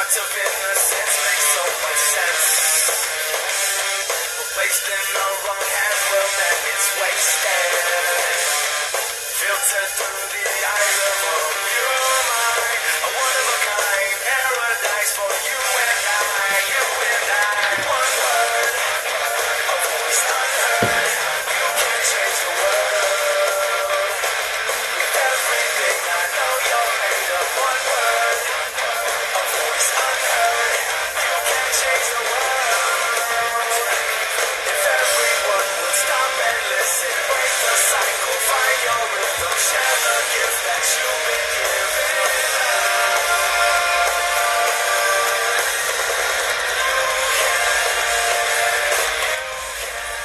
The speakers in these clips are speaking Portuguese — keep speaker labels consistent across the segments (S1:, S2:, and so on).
S1: to business, it makes so much sense. But placed in the wrong hands, well then it's wasted. Filtered through the eyes of all you and I, a one of a kind paradise for you and I, you and I. One word, a voice unheard, you can change the world. With everything I know, you're made of one word, a voice unheard, you can change the world. If everyone would stop and listen, break the cycle, find your rhythm, share the gift that you've been given.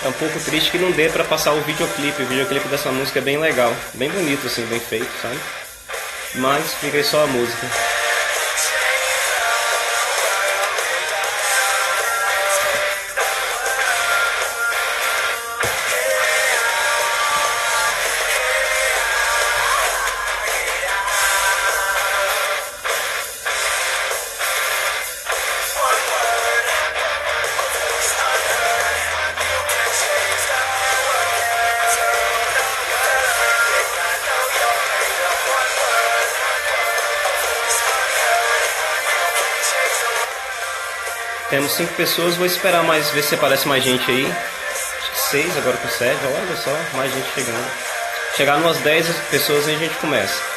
S2: É um pouco triste que não dê pra passar o videoclipe. O videoclipe dessa música é bem legal, bem bonito assim, bem feito, sabe? Mas fica aí só a música. Temos 5 pessoas, vou esperar mais, ver se aparece mais gente aí. Acho que 6 agora com o Sérgio, olha só, mais gente chegando. Chegar umas 10 pessoas e a gente começa.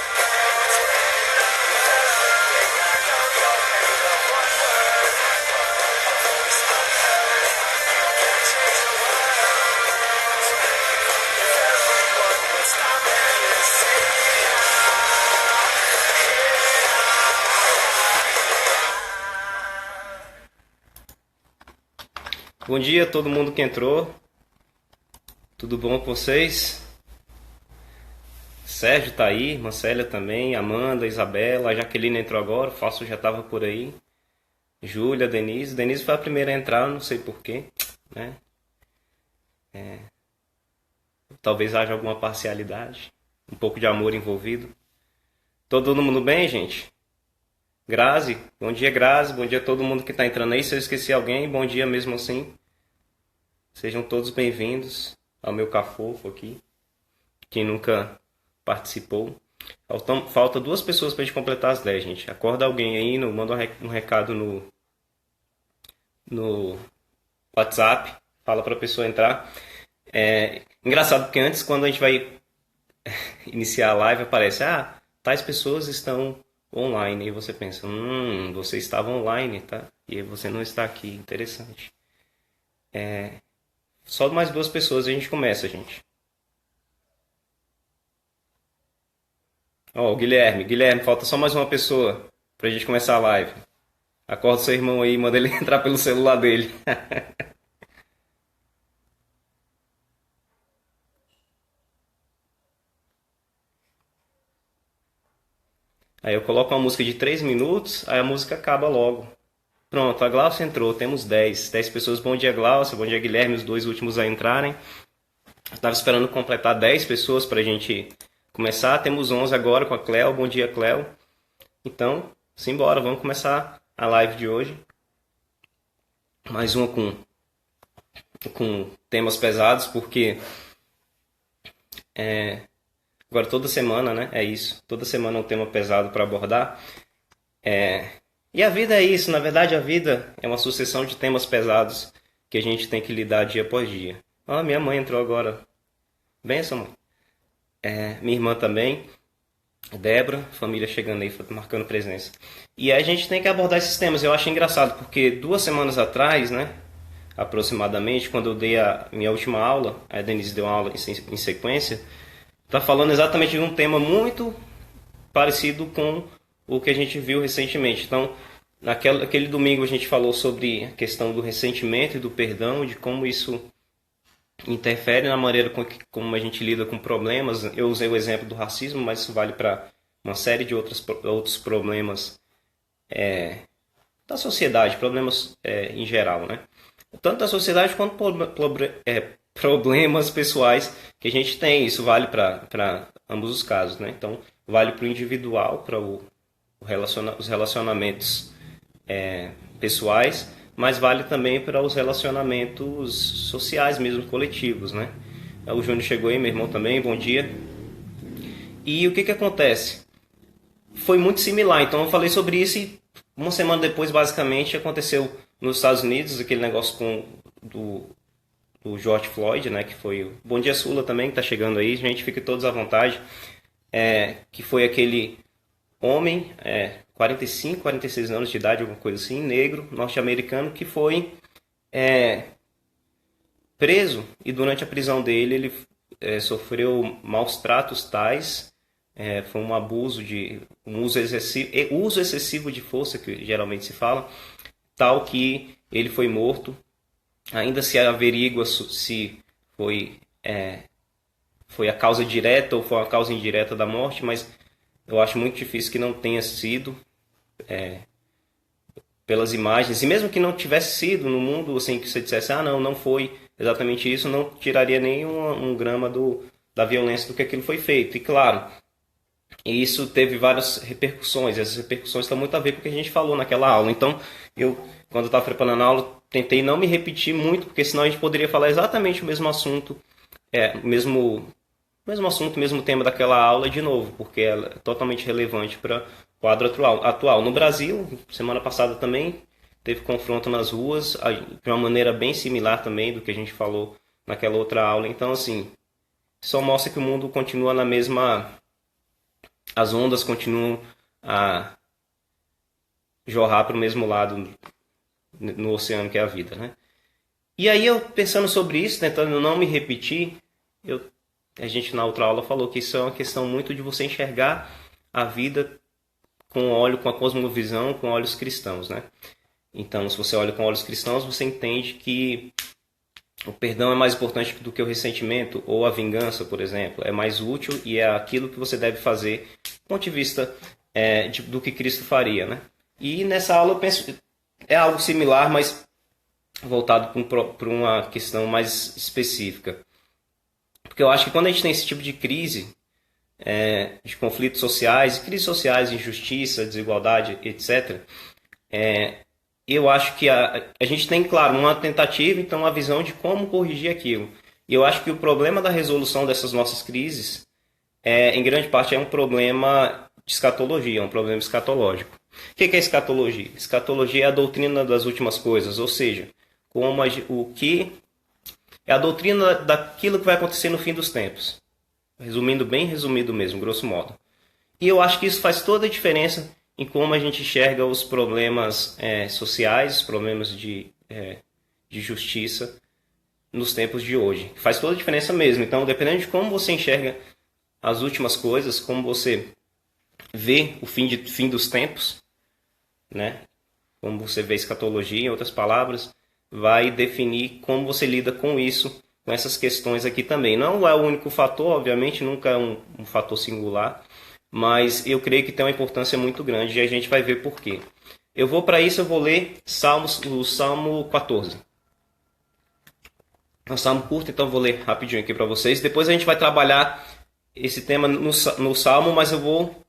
S2: Bom dia a todo mundo que entrou. Tudo bom com vocês? Sérgio tá aí, Marcélia também, Amanda, Isabela, a Jaqueline entrou agora, o Fácil já estava por aí. Júlia, Denise. Denise foi a primeira a entrar, não sei porquê, né? Talvez haja alguma parcialidade, um pouco de amor envolvido. Todo mundo bem, gente? Grazi, bom dia Grazi, bom dia a todo mundo que está entrando aí. Se eu esqueci alguém, bom dia mesmo assim. Sejam todos bem-vindos ao meu cafofo aqui. Quem nunca participou. Falta 2 pessoas para a gente completar as 10, gente. Acorda alguém aí, manda um recado no WhatsApp, fala para a pessoa entrar. Engraçado porque antes, quando a gente vai iniciar a live, aparece, tais pessoas estão online, e você pensa, você estava online, tá? E você não está aqui, interessante. Só mais 2 pessoas e a gente começa, gente. Ó, Guilherme, falta só mais uma pessoa pra gente começar a live. Acorda seu irmão aí, manda ele entrar pelo celular dele. Aí eu coloco uma música de 3 minutos, aí a música acaba logo. Pronto, a Glaucia entrou, temos 10 pessoas. Bom dia, Glaucia, bom dia, Guilherme, os 2 últimos a entrarem. Eu estava esperando completar 10 pessoas para a gente começar. Temos 11 agora com a Cleo. Bom dia, Cleo. Então, simbora, vamos começar a live de hoje. Mais uma com temas pesados, porque agora toda semana, né? É isso. Toda semana é um tema pesado para abordar. E a vida é isso. Na verdade, a vida é uma sucessão de temas pesados que a gente tem que lidar dia após dia. Minha mãe entrou agora. Benção, mãe. Minha irmã também. Débora, família chegando aí, marcando presença. E aí a gente tem que abordar esses temas. Eu acho engraçado, porque 2 semanas atrás, né? Aproximadamente, quando eu dei a minha última aula, a Denise deu uma aula em sequência, está falando exatamente de um tema muito parecido com o que a gente viu recentemente. Então, naquele domingo a gente falou sobre a questão do ressentimento e do perdão, de como isso interfere na maneira como a gente lida com problemas. Eu usei o exemplo do racismo, mas isso vale para uma série de outros problemas da sociedade, problemas em geral, né? Tanto da sociedade quanto problemas pessoais que a gente tem. Isso vale para ambos os casos, né? Então, vale para o individual, para os relacionamentos pessoais, mas vale também para os relacionamentos sociais mesmo, coletivos, né? O Júnior chegou aí, meu irmão também, bom dia. E o que acontece? Foi muito similar, então eu falei sobre isso e uma semana depois, basicamente, aconteceu nos Estados Unidos, aquele negócio do George Floyd, né, que foi o Bom Dia Sula também, que tá chegando aí, gente, fique todos à vontade, que foi aquele homem, 45, 46 anos de idade, alguma coisa assim, negro, norte-americano, que foi preso e durante a prisão dele ele sofreu maus tratos tais, foi um abuso um uso excessivo de força, que geralmente se fala, tal que ele foi morto. Ainda se averigua se foi a causa direta ou foi a causa indireta da morte, mas eu acho muito difícil que não tenha sido, pelas imagens. E mesmo que não tivesse sido no mundo, assim, que você dissesse, não foi exatamente isso, não tiraria nem um grama da violência do que aquilo foi feito. E claro, isso teve várias repercussões, e essas repercussões estão muito a ver com o que a gente falou naquela aula. Então, quando eu estava preparando a aula, tentei não me repetir muito, porque senão a gente poderia falar exatamente o mesmo assunto, mesmo assunto, mesmo tema daquela aula de novo, porque ela é totalmente relevante para o quadro atual. No Brasil, semana passada também, teve confronto nas ruas, de uma maneira bem similar também do que a gente falou naquela outra aula. Então, assim, só mostra que o mundo continua na mesma... As ondas continuam a jorrar para o mesmo lado no oceano que é a vida, né? E aí eu pensando sobre isso, tentando não me repetir, a gente na outra aula falou que isso é uma questão muito de você enxergar a vida com a cosmovisão, com olhos cristãos, né? Então, se você olha com olhos cristãos, você entende que o perdão é mais importante do que o ressentimento ou a vingança, por exemplo. É mais útil e é aquilo que você deve fazer do ponto de vista do que Cristo faria, né? E nessa aula eu penso é algo similar, mas voltado para uma questão mais específica. Porque eu acho que quando a gente tem esse tipo de crise, de conflitos sociais, crises sociais, injustiça, desigualdade, etc., eu acho que a gente tem, claro, uma tentativa, então uma visão de como corrigir aquilo. E eu acho que o problema da resolução dessas nossas crises, em grande parte, é um problema de escatologia, é um problema escatológico. O que é escatologia? Escatologia é a doutrina das últimas coisas, ou seja, é a doutrina daquilo que vai acontecer no fim dos tempos. Resumindo bem resumido mesmo, grosso modo. E eu acho que isso faz toda a diferença em como a gente enxerga os problemas sociais, os problemas de justiça nos tempos de hoje. Faz toda a diferença mesmo. Então, dependendo de como você enxerga as últimas coisas, como você vê o fim dos tempos, né? Como você vê a escatologia, em outras palavras, vai definir como você lida com isso, com essas questões aqui também. Não é o único fator, obviamente, nunca é um fator singular, mas eu creio que tem uma importância muito grande e a gente vai ver por quê. Eu vou ler o Salmo 14. É um salmo curto, então eu vou ler rapidinho aqui para vocês. Depois a gente vai trabalhar esse tema no salmo, mas eu vou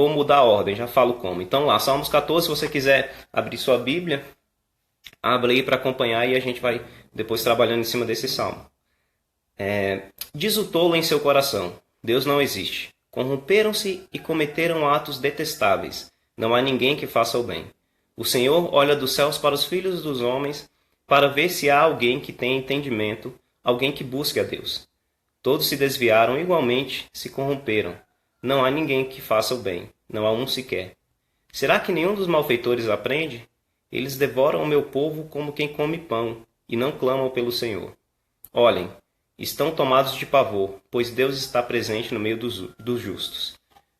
S2: mudar a ordem, já falo como. Então lá, Salmos 14, se você quiser abrir sua Bíblia, abra aí para acompanhar e a gente vai depois trabalhando em cima desse salmo. Diz o tolo em seu coração: Deus não existe. Corromperam-se e cometeram atos detestáveis. Não há ninguém que faça o bem. O Senhor olha dos céus para os filhos dos homens, para ver se há alguém que tenha entendimento, alguém que busque a Deus. Todos se desviaram igualmente, se corromperam. Não há ninguém que faça o bem, não há um sequer. Será que nenhum dos malfeitores aprende? Eles devoram o meu povo como quem come pão, e não clamam pelo Senhor. Olhem, estão tomados de pavor, pois Deus está presente no meio dos justos.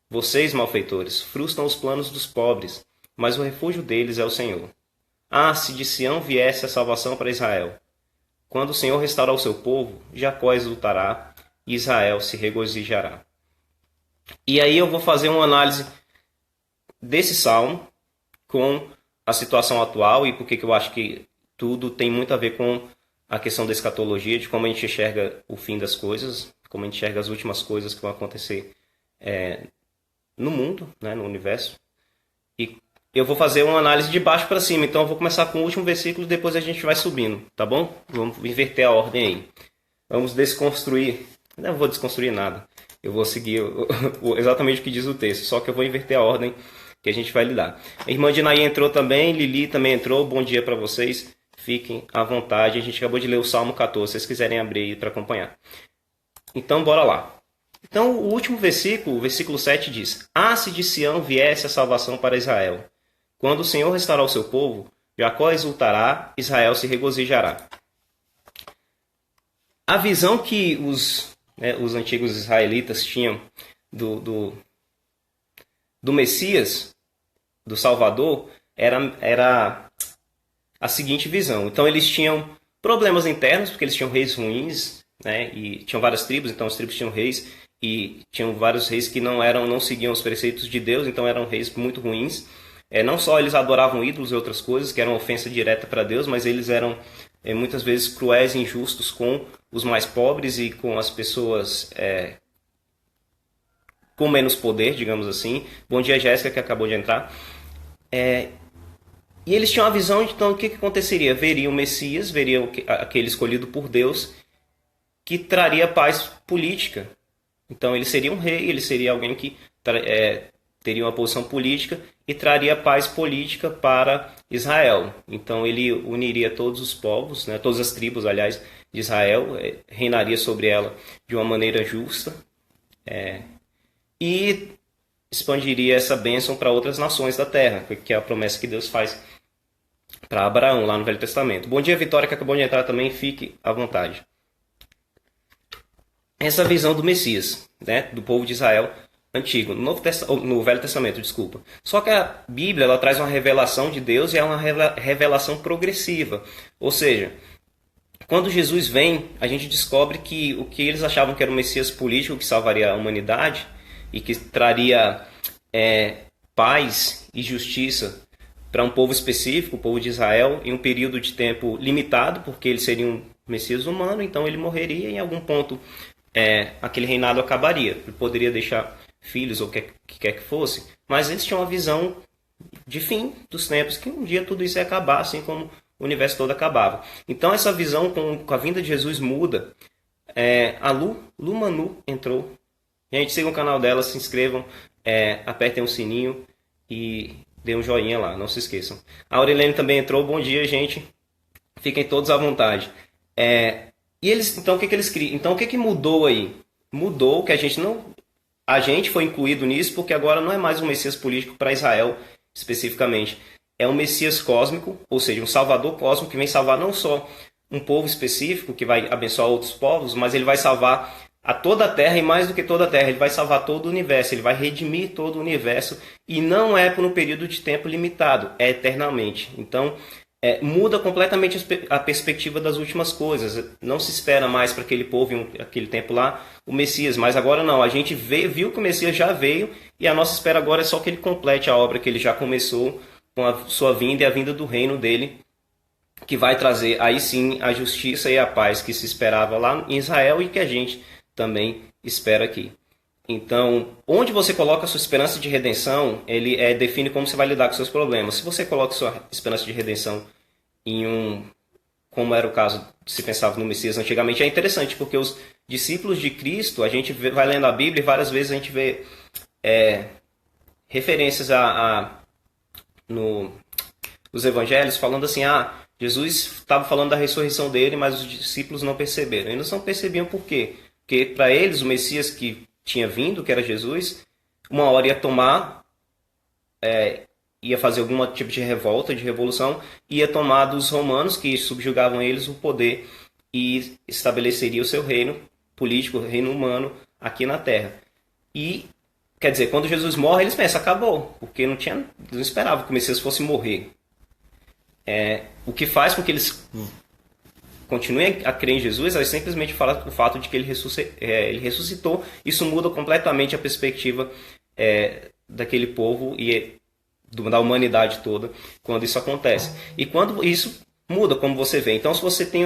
S2: Vocês, malfeitores, frustram os planos dos pobres, mas o refúgio deles é o Senhor. Ah, se de Sião viesse a salvação para Israel! Quando o Senhor restaurar o seu povo, Jacó exultará e Israel se regozijará. E aí eu vou fazer uma análise desse salmo com a situação atual e porque eu acho que tudo tem muito a ver com a questão da escatologia, de como a gente enxerga o fim das coisas, como a gente enxerga as últimas coisas que vão acontecer no mundo, né, no universo. E eu vou fazer uma análise de baixo para cima. Então eu vou começar com o último versículo e depois a gente vai subindo, tá bom? Vamos inverter a ordem aí. Vamos desconstruir. Não vou desconstruir nada. Eu vou seguir exatamente o que diz o texto, só que eu vou inverter a ordem que a gente vai lidar. A irmã Dinaí entrou também, Lili também entrou. Bom dia para vocês. Fiquem à vontade. A gente acabou de ler o Salmo 14, se vocês quiserem abrir aí para acompanhar. Então, bora lá. Então, o último versículo, o versículo 7 diz: Ah, se de Sião viesse a salvação para Israel. Quando o Senhor restaurar o seu povo, Jacó exultará, Israel se regozijará. A visão que os antigos israelitas tinham do Messias, do Salvador, era a seguinte visão. Então eles tinham problemas internos, porque eles tinham reis ruins, né? E tinham várias tribos, então as tribos tinham reis, e tinham vários reis que não seguiam os preceitos de Deus, então eram reis muito ruins. Não só eles adoravam ídolos e outras coisas, que eram ofensa direta para Deus, mas eles eram muitas vezes cruéis e injustos com os mais pobres e com as pessoas com menos poder, digamos assim. Bom dia, Jéssica, que acabou de entrar. E eles tinham a visão de, então, o que aconteceria? Veriam o Messias, veriam aquele escolhido por Deus, que traria paz política. Então ele seria um rei, ele seria alguém que teria uma posição política e traria paz política para Israel. Então ele uniria todos os povos, né, todas as tribos, aliás, de Israel, reinaria sobre ela de uma maneira justa e expandiria essa bênção para outras nações da terra, que é a promessa que Deus faz para Abraão lá no Velho Testamento. Bom dia, Vitória, que acabou de entrar também, fique à vontade. Essa visão do Messias, né, do povo de Israel antigo, no Velho Testamento, desculpa. Só que a Bíblia ela traz uma revelação de Deus e é uma revelação progressiva. Ou seja, quando Jesus vem, a gente descobre que o que eles achavam que era o Messias político que salvaria a humanidade e que traria paz e justiça para um povo específico, o povo de Israel, em um período de tempo limitado, porque ele seria um Messias humano, então ele morreria e em algum ponto aquele reinado acabaria. Ele poderia deixar filhos ou o que quer que fosse, mas eles tinham uma visão de fim dos tempos, que um dia tudo isso ia acabar, assim como o universo todo acabava. Então essa visão com a vinda de Jesus muda. A Lu Manu entrou. Gente, sigam o canal dela, se inscrevam, apertem o sininho e dê um joinha lá, não se esqueçam. A Aurelene também entrou. Bom dia, gente. Fiquem todos à vontade. E eles, então, o que eles criam? Então, o que mudou aí? Mudou que a gente foi incluído nisso, porque agora não é mais um Messias político para Israel, especificamente. É um Messias cósmico, ou seja, um Salvador cósmico que vem salvar não só um povo específico, que vai abençoar outros povos, mas ele vai salvar a toda a Terra, e mais do que toda a Terra, ele vai salvar todo o universo, ele vai redimir todo o universo, e não é por um período de tempo limitado, é eternamente. Então, muda completamente a perspectiva das últimas coisas. Não se espera mais para aquele povo, aquele tempo lá, o Messias, mas agora não. A gente viu que o Messias já veio e a nossa espera agora é só que ele complete a obra que ele já começou com a sua vinda e a vinda do reino dele, que vai trazer aí sim a justiça e a paz que se esperava lá em Israel e que a gente também espera aqui. Então, onde você coloca a sua esperança de redenção, ele define como você vai lidar com seus problemas. Se você coloca a sua esperança de redenção em como era o caso que se pensava no Messias antigamente, é interessante, porque os discípulos de Cristo, a gente vai lendo a Bíblia e várias vezes a gente vê referências nos evangelhos falando assim, Jesus estava falando da ressurreição dele, mas os discípulos não perceberam. Eles não percebiam por quê? Porque para eles o Messias que tinha vindo, que era Jesus, uma hora ia tomar, ia fazer algum tipo de revolta, de revolução, ia tomar dos romanos, que subjugavam eles, o poder e estabeleceria o seu reino político, o reino humano aqui na Terra. E, quer dizer, quando Jesus morre, eles pensam, acabou, porque não esperavam que o Messias fosse morrer. O que faz com que eles continuem a crer em Jesus, é simplesmente falar o fato de que ele ressuscitou. Isso muda completamente a perspectiva daquele povo e da humanidade toda quando isso acontece. E quando isso muda, como você vê. Então, se você tem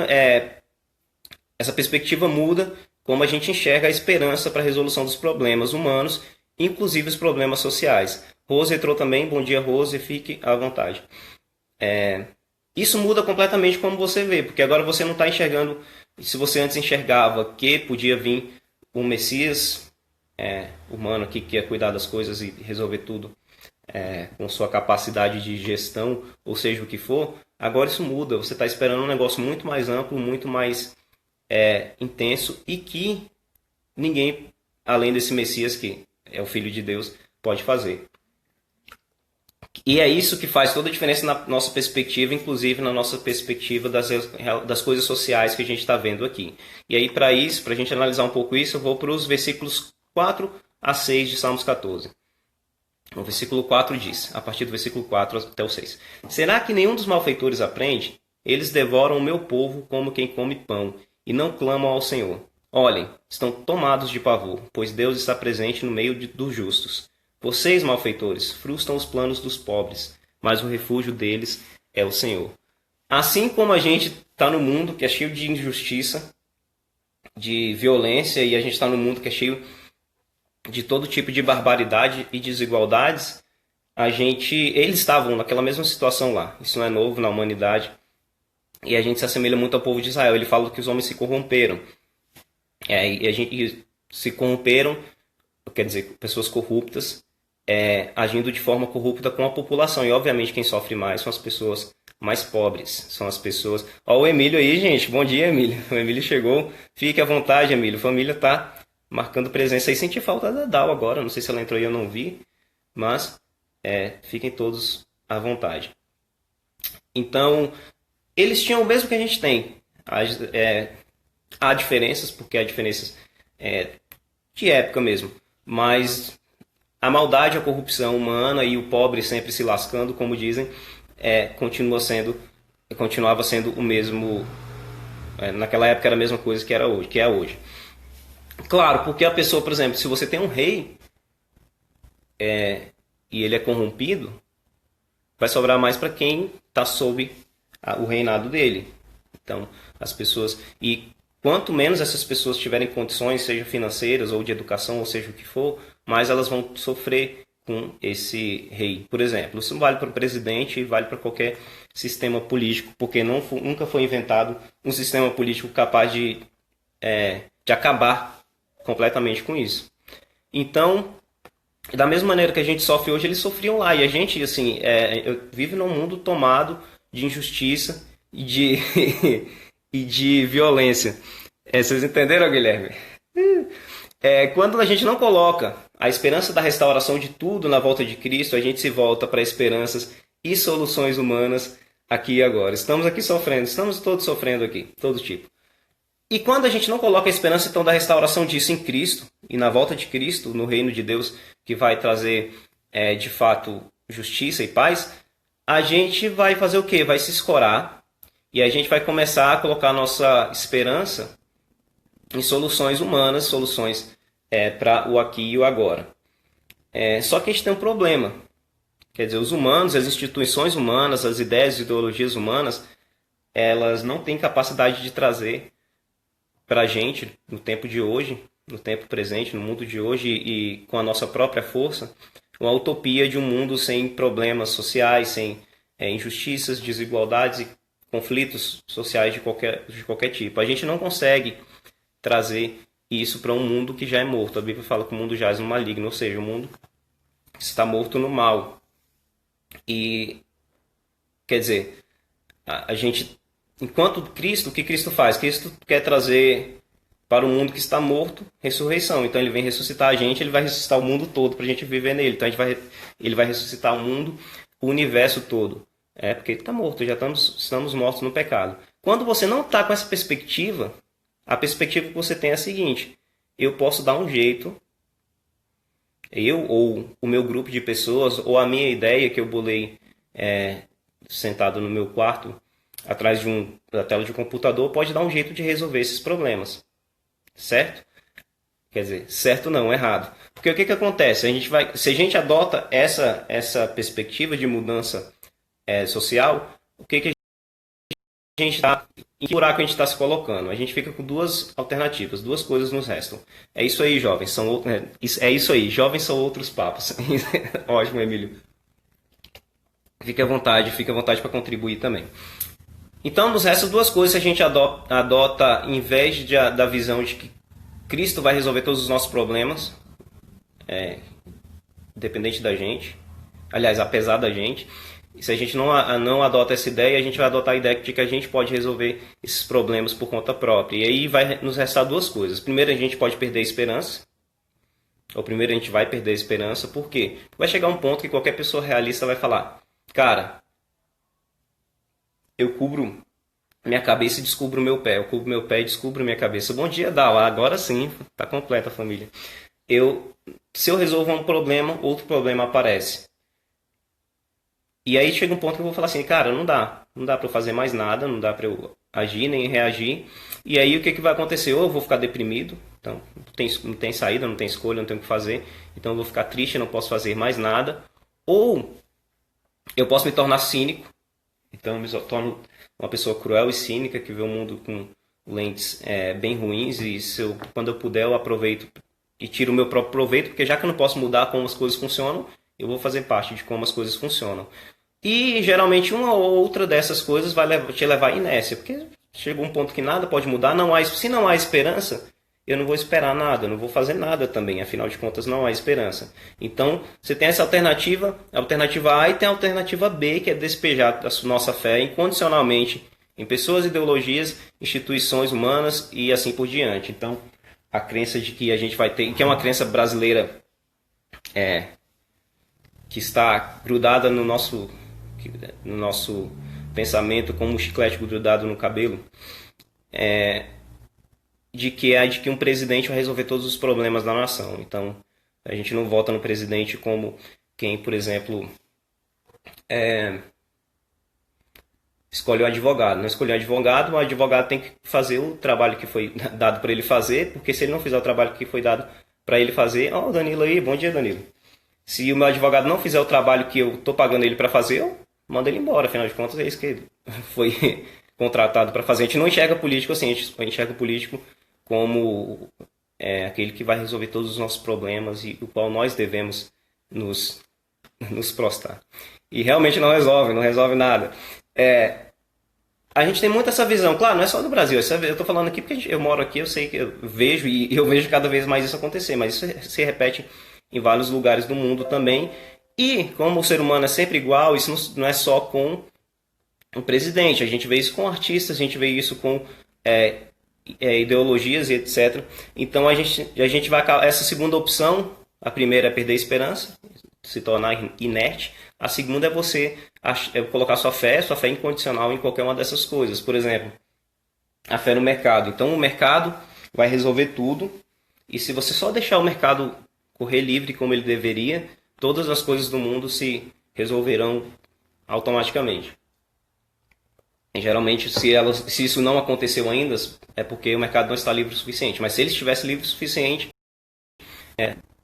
S2: essa perspectiva, muda como a gente enxerga a esperança para a resolução dos problemas humanos, inclusive os problemas sociais. Rose entrou também. Bom dia, Rose. Fique à vontade. Isso muda completamente como você vê, porque agora você não está enxergando. Se você antes enxergava que podia vir um Messias humano que ia cuidar das coisas e resolver tudo com sua capacidade de gestão, ou seja o que for, agora isso muda. Você está esperando um negócio muito mais amplo, muito mais intenso e que ninguém, além desse Messias, que é o Filho de Deus, pode fazer. E é isso que faz toda a diferença na nossa perspectiva, inclusive na nossa perspectiva das coisas sociais que a gente está vendo aqui. E aí, para isso, para a gente analisar um pouco isso, eu vou para os versículos 4 a 6 de Salmos 14. O versículo 4 diz, a partir do versículo 4 até o 6. Será que nenhum dos malfeitores aprende? Eles devoram o meu povo como quem come pão, e não clamam ao Senhor. Olhem, estão tomados de pavor, pois Deus está presente no meio dos justos. Vocês, malfeitores, frustram os planos dos pobres, mas o refúgio deles é o Senhor. Assim como a gente está no mundo que é cheio de injustiça, de violência, e a gente está no mundo que é cheio de todo tipo de barbaridade e desigualdades, eles estavam naquela mesma situação lá. Isso não é novo na humanidade. E a gente se assemelha muito ao povo de Israel. Ele fala que os homens se corromperam. E se corromperam, quer dizer, pessoas corruptas, agindo de forma corrupta com a população. E obviamente quem sofre mais são as pessoas mais pobres. São as pessoas... Ó, o Emílio aí, gente. Bom dia, Emílio. O Emílio chegou. Fique à vontade, Emílio. A família tá marcando presença aí. Senti falta da Dal agora. Não sei se ela entrou aí, eu não vi. Mas fiquem todos à vontade. Então, eles tinham o mesmo que a gente tem. Há diferenças, porque há diferenças de época mesmo. Mas a maldade, a corrupção humana e o pobre sempre se lascando, como dizem, continuava sendo o mesmo. Naquela época era a mesma coisa que é hoje. Claro, porque a pessoa, por exemplo, se você tem um rei e ele é corrompido, vai sobrar mais para quem está sob o reinado dele. Então, as pessoas... E quanto menos essas pessoas tiverem condições, seja financeiras ou de educação, ou seja o que for, mais elas vão sofrer com esse rei. Por exemplo, isso vale para o presidente e vale para qualquer sistema político, porque nunca foi inventado um sistema político capaz de acabar completamente com isso. Então, da mesma maneira que a gente sofre hoje, eles sofriam lá. E a gente, assim, vive num mundo tomado de injustiça e de violência. Vocês entenderam, Guilherme? Quando a gente não coloca a esperança da restauração de tudo na volta de Cristo, a gente se volta para esperanças e soluções humanas aqui e agora. Estamos aqui sofrendo, estamos todos sofrendo aqui, todo tipo. E quando a gente não coloca a esperança então da restauração disso em Cristo e na volta de Cristo, no reino de Deus, que vai trazer de fato justiça e paz, a gente vai fazer o quê? Vai se escorar e a gente vai começar a colocar a nossa esperança em soluções humanas, soluções para o aqui e o agora. Só que a gente tem um problema. Quer dizer, os humanos, as instituições humanas, as ideias e ideologias humanas, elas não têm capacidade de trazer para a gente, no tempo de hoje, no tempo presente, no mundo de hoje e com a nossa própria força, uma utopia de um mundo sem problemas sociais, sem injustiças, desigualdades e conflitos sociais de qualquer tipo. A gente não consegue trazer isso para um mundo que já é morto. A Bíblia fala que o mundo jaz no maligno, ou seja, o mundo está morto no mal. E, quer dizer, a gente, enquanto Cristo, o que Cristo faz? Cristo quer trazer para o mundo que está morto ressurreição. Então ele vem ressuscitar a gente, ele vai ressuscitar o mundo todo para a gente viver nele. Então ele vai ressuscitar o mundo, o universo todo. Porque ele está morto, já estamos mortos no pecado. Quando você não está com essa perspectiva, a perspectiva que você tem é a seguinte: eu posso dar um jeito, eu ou o meu grupo de pessoas, ou a minha ideia que eu bolei sentado no meu quarto, atrás da tela de um computador, pode dar um jeito de resolver esses problemas. Certo? Quer dizer, certo não, errado. Porque o que acontece? Se a gente adota essa perspectiva de mudança social, o que gente tá, em que buraco a gente está se colocando. A gente fica com duas alternativas, duas coisas nos restam. É isso aí, jovens. É isso aí, jovens são outros papos. Ótimo, Emílio. Fique à vontade para contribuir também. Então, nos restam duas coisas que a gente adota em vez da visão de que Cristo vai resolver todos os nossos problemas, independente da gente. Aliás, apesar da gente. E se a gente não adota essa ideia, a gente vai adotar a ideia de que a gente pode resolver esses problemas por conta própria. E aí vai nos restar duas coisas. Primeiro, a gente pode perder a esperança. Ou primeiro, a gente vai perder a esperança. Por quê? Vai chegar um ponto que qualquer pessoa realista vai falar: cara, eu cubro minha cabeça e descubro meu pé. Eu cubro meu pé e descubro minha cabeça. Bom dia, Dal. Agora sim, tá completa a família. Se eu resolvo um problema, outro problema aparece. E aí chega um ponto que eu vou falar assim, cara, não dá para eu fazer mais nada, não dá para eu agir nem reagir. E aí o que vai acontecer? Ou eu vou ficar deprimido, então não tem saída, não tem escolha, não tenho o que fazer, então eu vou ficar triste, não posso fazer mais nada. Ou eu posso me tornar cínico, então eu me torno uma pessoa cruel e cínica que vê o mundo com lentes bem ruins, e quando eu puder eu aproveito e tiro o meu próprio proveito, porque já que eu não posso mudar como as coisas funcionam, eu vou fazer parte de como as coisas funcionam. E geralmente uma ou outra dessas coisas vai te levar à inércia, porque chegou um ponto que nada pode mudar, se não há esperança, eu não vou esperar nada, eu não vou fazer nada também, afinal de contas não há esperança. Então você tem essa alternativa, a alternativa A, e tem a alternativa B, que é despejar a nossa fé incondicionalmente em pessoas, ideologias, instituições humanas e assim por diante. Então a crença de que a gente vai ter, que é uma crença brasileira que está grudada no nosso pensamento, como um chiclete grudado no cabelo, de que um presidente vai resolver todos os problemas da nação. Então, a gente não vota no presidente como quem, por exemplo, escolhe o advogado. Não escolheu o advogado tem que fazer o trabalho que foi dado para ele fazer, porque se ele não fizer o trabalho que foi dado para ele fazer... Ó, o Danilo aí, bom dia, Danilo. Se o meu advogado não fizer o trabalho que eu estou pagando ele para fazer, eu mando ele embora. Afinal de contas, é isso que ele foi contratado para fazer. A gente não enxerga político assim, a gente enxerga político como aquele que vai resolver todos os nossos problemas e o qual nós devemos nos prostrar. E realmente não resolve nada. A gente tem muito essa visão, claro, não é só do Brasil. Eu estou falando aqui porque eu moro aqui, eu sei que eu vejo cada vez mais isso acontecer, mas isso se repete em vários lugares do mundo também. E como o ser humano é sempre igual, isso não é só com o presidente, a gente vê isso com artistas, a gente vê isso com ideologias e etc. Então a gente vai, essa segunda opção, a primeira é perder a esperança, se tornar inerte. A segunda é você colocar sua fé incondicional em qualquer uma dessas coisas. Por exemplo, a fé no mercado. Então o mercado vai resolver tudo, e se você só deixar o mercado correr livre como ele deveria, todas as coisas do mundo se resolverão automaticamente. E, geralmente, se isso não aconteceu ainda, é porque o mercado não está livre o suficiente. Mas se ele estivesse livre o suficiente,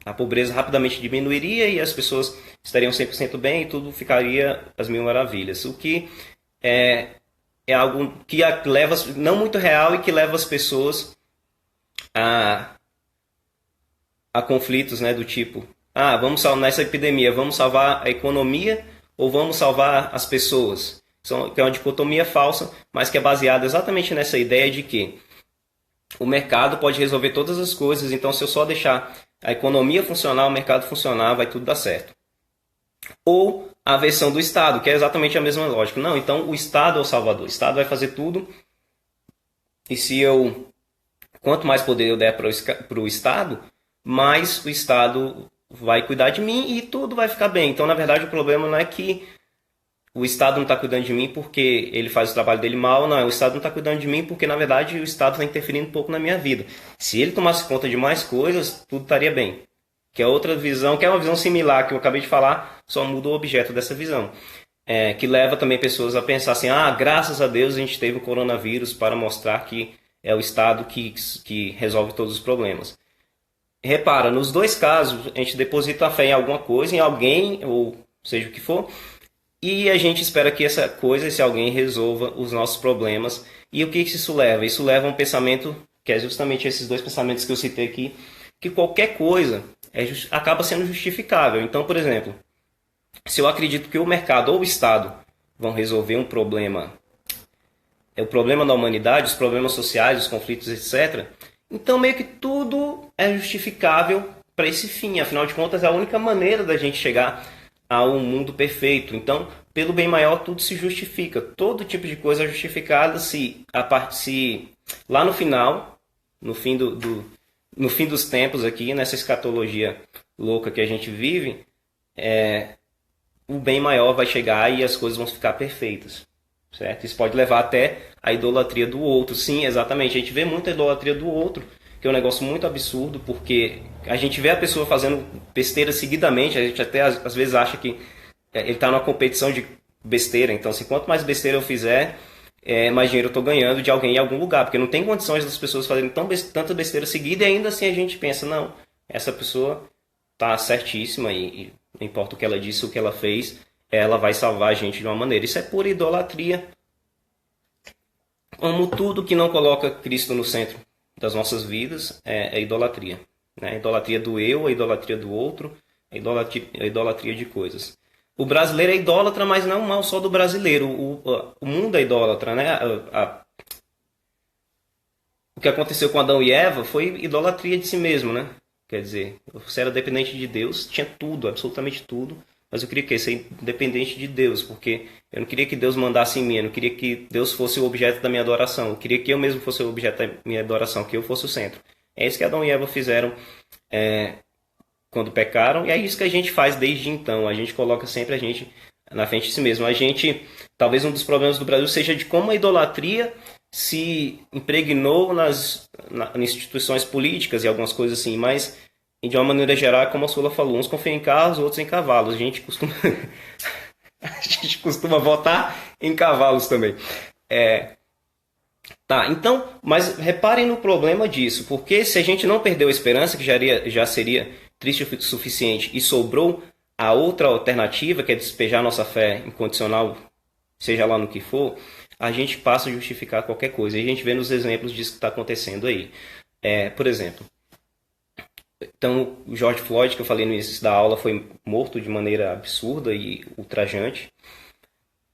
S2: a pobreza rapidamente diminuiria e as pessoas estariam 100% bem e tudo ficaria às mil maravilhas. O que é algo que leva, não muito real, e que leva as pessoas a conflitos, né, do tipo... vamos salvar nessa epidemia, vamos salvar a economia ou vamos salvar as pessoas? Que é uma dicotomia falsa, mas que é baseada exatamente nessa ideia de que o mercado pode resolver todas as coisas, então se eu só deixar a economia funcionar, o mercado funcionar, vai tudo dar certo. Ou a versão do Estado, que é exatamente a mesma lógica. Não, então o Estado é o salvador, o Estado vai fazer tudo, e quanto mais poder eu der para o Estado, mais o Estado vai cuidar de mim e tudo vai ficar bem. Então, na verdade, o problema não é que o Estado não está cuidando de mim porque ele faz o trabalho dele mal, não. O Estado não está cuidando de mim porque, na verdade, o Estado está interferindo um pouco na minha vida. Se ele tomasse conta de mais coisas, tudo estaria bem. Que é outra visão, que é uma visão similar que eu acabei de falar, só muda o objeto dessa visão. Que leva também pessoas a pensar assim, graças a Deus a gente teve o coronavírus para mostrar que é o Estado que resolve todos os problemas. Repara, nos dois casos, a gente deposita a fé em alguma coisa, em alguém, ou seja o que for, E a gente espera que essa coisa, esse alguém, resolva os nossos problemas. E o que isso leva? Isso leva a um pensamento, que é justamente esses dois pensamentos que eu citei aqui, que qualquer coisa acaba sendo justificável. Então, por exemplo, se eu acredito que o mercado ou o Estado vão resolver um problema, o problema da humanidade, os problemas sociais, os conflitos, etc., então meio que tudo é justificável para esse fim. Afinal de contas, é a única maneira da gente chegar a um mundo perfeito. Então, pelo bem maior, tudo se justifica. Todo tipo de coisa é justificada se lá no final, no fim no fim dos tempos aqui, nessa escatologia louca que a gente vive, o bem maior vai chegar e as coisas vão ficar perfeitas. Certo? Isso pode levar até a idolatria do outro. Sim, exatamente. A gente vê muita idolatria do outro, que é um negócio muito absurdo, porque a gente vê a pessoa fazendo besteira seguidamente, a gente até às vezes acha que ele está numa competição de besteira. Então, assim, quanto mais besteira eu fizer, mais dinheiro eu estou ganhando de alguém em algum lugar, porque não tem condições das pessoas fazerem tanta besteira seguida, e ainda assim a gente pensa, não, essa pessoa está certíssima e não importa o que ela disse, o que ela fez, ela vai salvar a gente de uma maneira. Isso é pura idolatria. Como tudo que não coloca Cristo no centro das nossas vidas é idolatria. Né? A idolatria do eu, a idolatria do outro, a idolatria de coisas. O brasileiro é idólatra, mas não é um mal só do brasileiro. O mundo é idólatra. Né? O que aconteceu com Adão e Eva foi idolatria de si mesmo. Né? Quer dizer, você era dependente de Deus, tinha tudo, absolutamente tudo. Mas eu queria ser independente de Deus, porque eu não queria que Deus mandasse em mim, eu não queria que Deus fosse o objeto da minha adoração, eu queria que eu mesmo fosse o objeto da minha adoração, que eu fosse o centro. É isso que Adão e Eva fizeram quando pecaram, e é isso que a gente faz desde então. A gente coloca sempre a gente na frente de si mesmo. A gente, talvez um dos problemas do Brasil seja de como a idolatria se impregnou nas instituições políticas e algumas coisas assim, mas de uma maneira geral, como a Sula falou, uns confiam em carros, outros em cavalos. A gente costuma votar em cavalos também. Tá, então, mas reparem no problema disso, porque se a gente não perdeu a esperança, que já seria triste o suficiente, e sobrou a outra alternativa, que é despejar nossa fé incondicional, seja lá no que for, a gente passa a justificar qualquer coisa. E a gente vê nos exemplos disso que está acontecendo aí. Por exemplo, então, o George Floyd, que eu falei no início da aula, foi morto de maneira absurda e ultrajante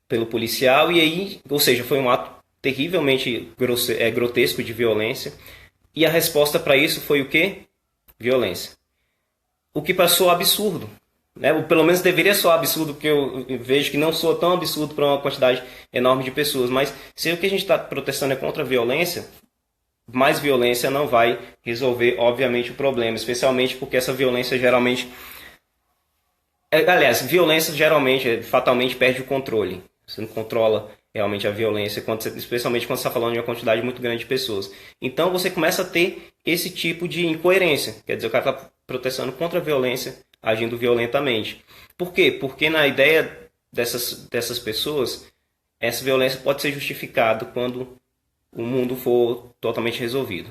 S2: pelo policial, e aí, ou seja, foi um ato terrivelmente grotesco de violência, e a resposta para isso foi o quê? Violência. O que passou absurdo, né? Ou pelo menos deveria soar absurdo, porque eu vejo que não soa tão absurdo para uma quantidade enorme de pessoas, mas se o que a gente está protestando é contra a violência, mais violência não vai resolver, obviamente, o problema, especialmente porque essa violência geralmente... Aliás, violência geralmente, fatalmente, perde o controle. Você não controla realmente a violência, especialmente quando você está falando de uma quantidade muito grande de pessoas. Então você começa a ter esse tipo de incoerência. Quer dizer, o cara está protestando contra a violência, agindo violentamente. Por quê? Porque na ideia dessas pessoas, essa violência pode ser justificada quando o mundo for totalmente resolvido.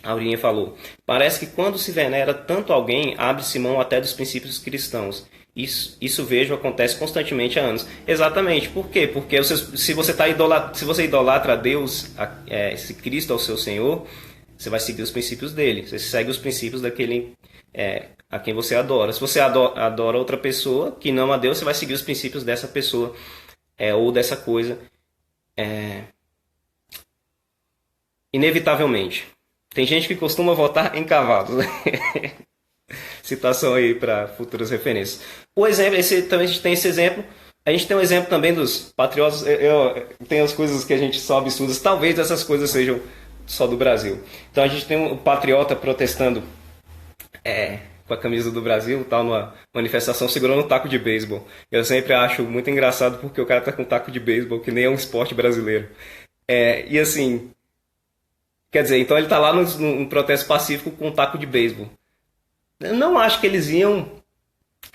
S2: A Aurinha falou, parece que quando se venera tanto alguém, abre-se mão até dos princípios cristãos. Isso vejo acontece constantemente há anos. Exatamente. Por quê? Porque se você idolatra a Deus, esse Cristo ao seu Senhor, você vai seguir os princípios dele. Você segue os princípios daquele a quem você adora. Se você adora outra pessoa que não a Deus, você vai seguir os princípios dessa pessoa ou dessa coisa. Inevitavelmente. Tem gente que costuma votar em cavalos. Citação aí para futuras referências. O exemplo, também a gente tem esse exemplo. A gente tem um exemplo também dos patriotas. Tem as coisas que a gente só absurdas. Talvez essas coisas sejam só do Brasil. Então a gente tem um patriota protestando com a camisa do Brasil, tal, numa manifestação, segurando um taco de beisebol. Eu sempre acho muito engraçado porque o cara tá com um taco de beisebol, que nem é um esporte brasileiro. E assim... Quer dizer, então ele está lá num protesto pacífico com um taco de beisebol. Eu não acho que eles iam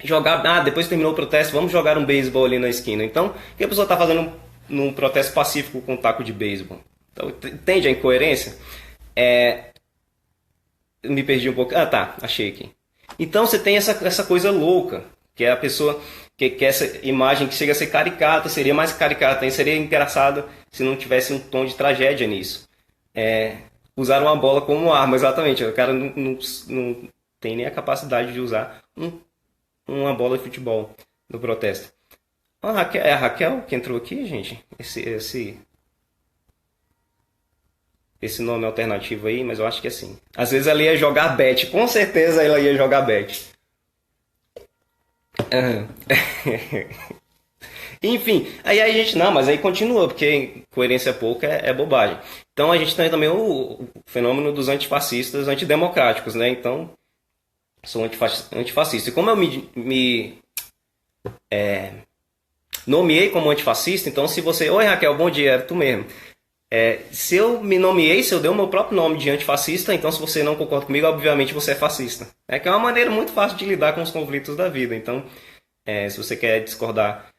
S2: jogar... depois que terminou o protesto, vamos jogar um beisebol ali na esquina. Então, o que a pessoa está fazendo num protesto pacífico com um taco de beisebol? Então, entende a incoerência? Me perdi um pouco. Tá, achei aqui. Então, você tem essa coisa louca, que é a pessoa que essa imagem que chega a ser caricata, seria mais caricata, e seria engraçado se não tivesse um tom de tragédia nisso. Usar uma bola como arma, exatamente. O cara não tem nem a capacidade de usar uma bola de futebol no protesto. É a Raquel que entrou aqui, gente? Esse nome alternativo aí, mas eu acho que é assim. Às vezes ela ia jogar bet, com certeza ela ia jogar bet. Enfim, aí a gente, não, mas aí continua, porque coerência pouca é bobagem. Então a gente tem também o fenômeno dos antifascistas antidemocráticos, né? Então, sou antifascista. E como eu me nomeei como antifascista, então se você... Oi Raquel, bom dia, era tu mesmo. Se eu me nomeei, se eu dei o meu próprio nome de antifascista, então se você não concorda comigo, obviamente você é fascista. Que é uma maneira muito fácil de lidar com os conflitos da vida. Então, se você quer discordar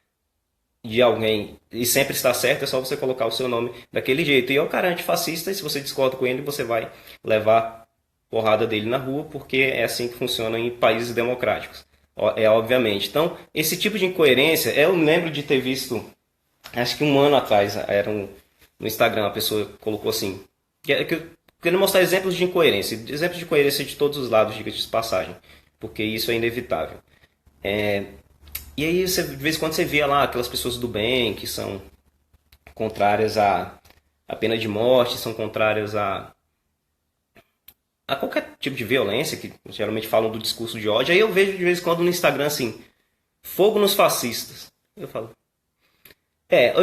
S2: de alguém e sempre está certo, é só você colocar o seu nome daquele jeito. E o cara é antifascista, e se você discorda com ele, você vai levar porrada dele na rua, porque é assim que funciona em países democráticos. Obviamente. Então, esse tipo de incoerência, eu lembro de ter visto, acho que um ano atrás, no Instagram, a pessoa colocou assim, querendo mostrar exemplos de incoerência de todos os lados, diga de passagem, porque isso é inevitável. E aí, de vez em quando você via lá aquelas pessoas do bem que são contrárias à pena de morte, são contrárias a qualquer tipo de violência, que geralmente falam do discurso de ódio. Aí eu vejo de vez em quando no Instagram assim, fogo nos fascistas. Eu falo,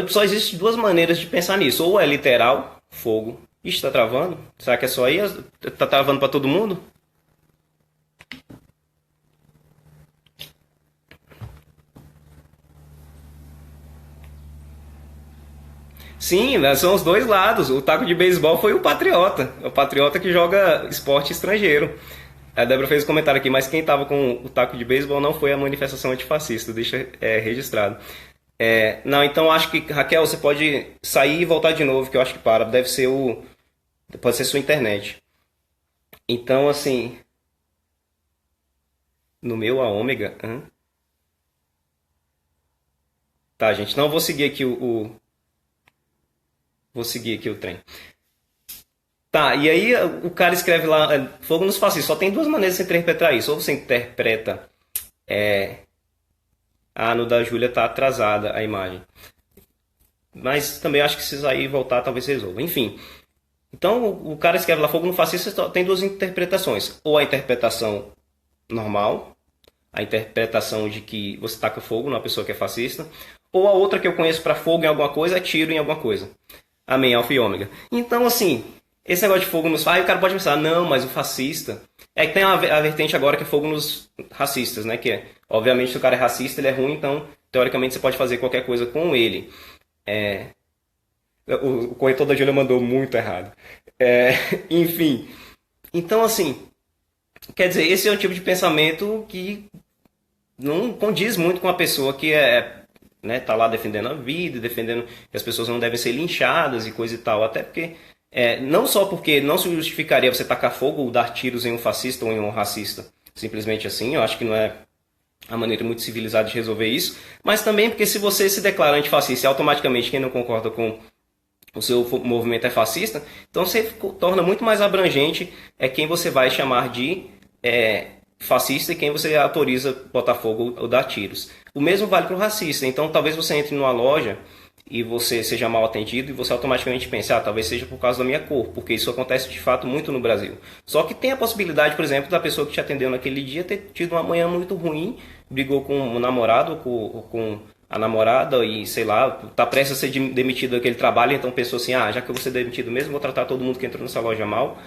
S2: só existem duas maneiras de pensar nisso. Ou é literal, fogo. Ixi, tá travando? Será que é só aí? Tá travando pra todo mundo? Sim, né, são os dois lados. O taco de beisebol foi o patriota. O patriota que joga esporte estrangeiro. A Débora fez um comentário aqui, mas quem estava com o taco de beisebol não foi a manifestação antifascista. Deixa registrado. Não, então acho que, Raquel, você pode sair e voltar de novo, que eu acho que para. Pode ser sua internet. Então, assim... No meu, a ômega... Tá, gente, não vou seguir aqui Vou seguir aqui o trem. Tá, e aí o cara escreve lá, fogo nos fascistas. Só tem duas maneiras de você interpretar isso. Ou você interpreta... no da Júlia tá atrasada a imagem. Mas também acho que se sair e voltar, talvez resolva. Enfim. Então o cara escreve lá, fogo no fascista, tem duas interpretações. Ou a interpretação normal, a interpretação de que você taca fogo numa pessoa que é fascista. Ou a outra que eu conheço para fogo em alguma coisa é tiro em alguma coisa. Amém, alfa e ômega. Então, assim, esse negócio de fogo nos fascistas, o cara pode pensar, não, mas o fascista... que tem a vertente agora que é fogo nos racistas, né? Que obviamente, se o cara é racista, ele é ruim, então, teoricamente, você pode fazer qualquer coisa com ele. O corretor da Júlia mandou muito errado. Enfim. Então, assim, quer dizer, esse é um tipo de pensamento que não condiz muito com a pessoa que tá lá defendendo a vida, defendendo que as pessoas não devem ser linchadas e coisa e tal. Até porque, não só porque não se justificaria você tacar fogo ou dar tiros em um fascista ou em um racista, simplesmente assim, eu acho que não é a maneira muito civilizada de resolver isso, mas também porque se você se declara antifascista e automaticamente quem não concorda com o seu movimento é fascista, então você torna muito mais abrangente quem você vai chamar de fascista e quem você autoriza botar fogo ou dar tiros. O mesmo vale para o racista. Então talvez você entre numa loja e você seja mal atendido e você automaticamente pense, talvez seja por causa da minha cor, porque isso acontece de fato muito no Brasil. Só que tem a possibilidade, por exemplo, da pessoa que te atendeu naquele dia ter tido uma manhã muito ruim, brigou com o namorado ou com a namorada e, sei lá, tá prestes a ser demitido daquele trabalho, então pensou assim, já que eu vou ser demitido mesmo, vou tratar todo mundo que entrou nessa loja mal.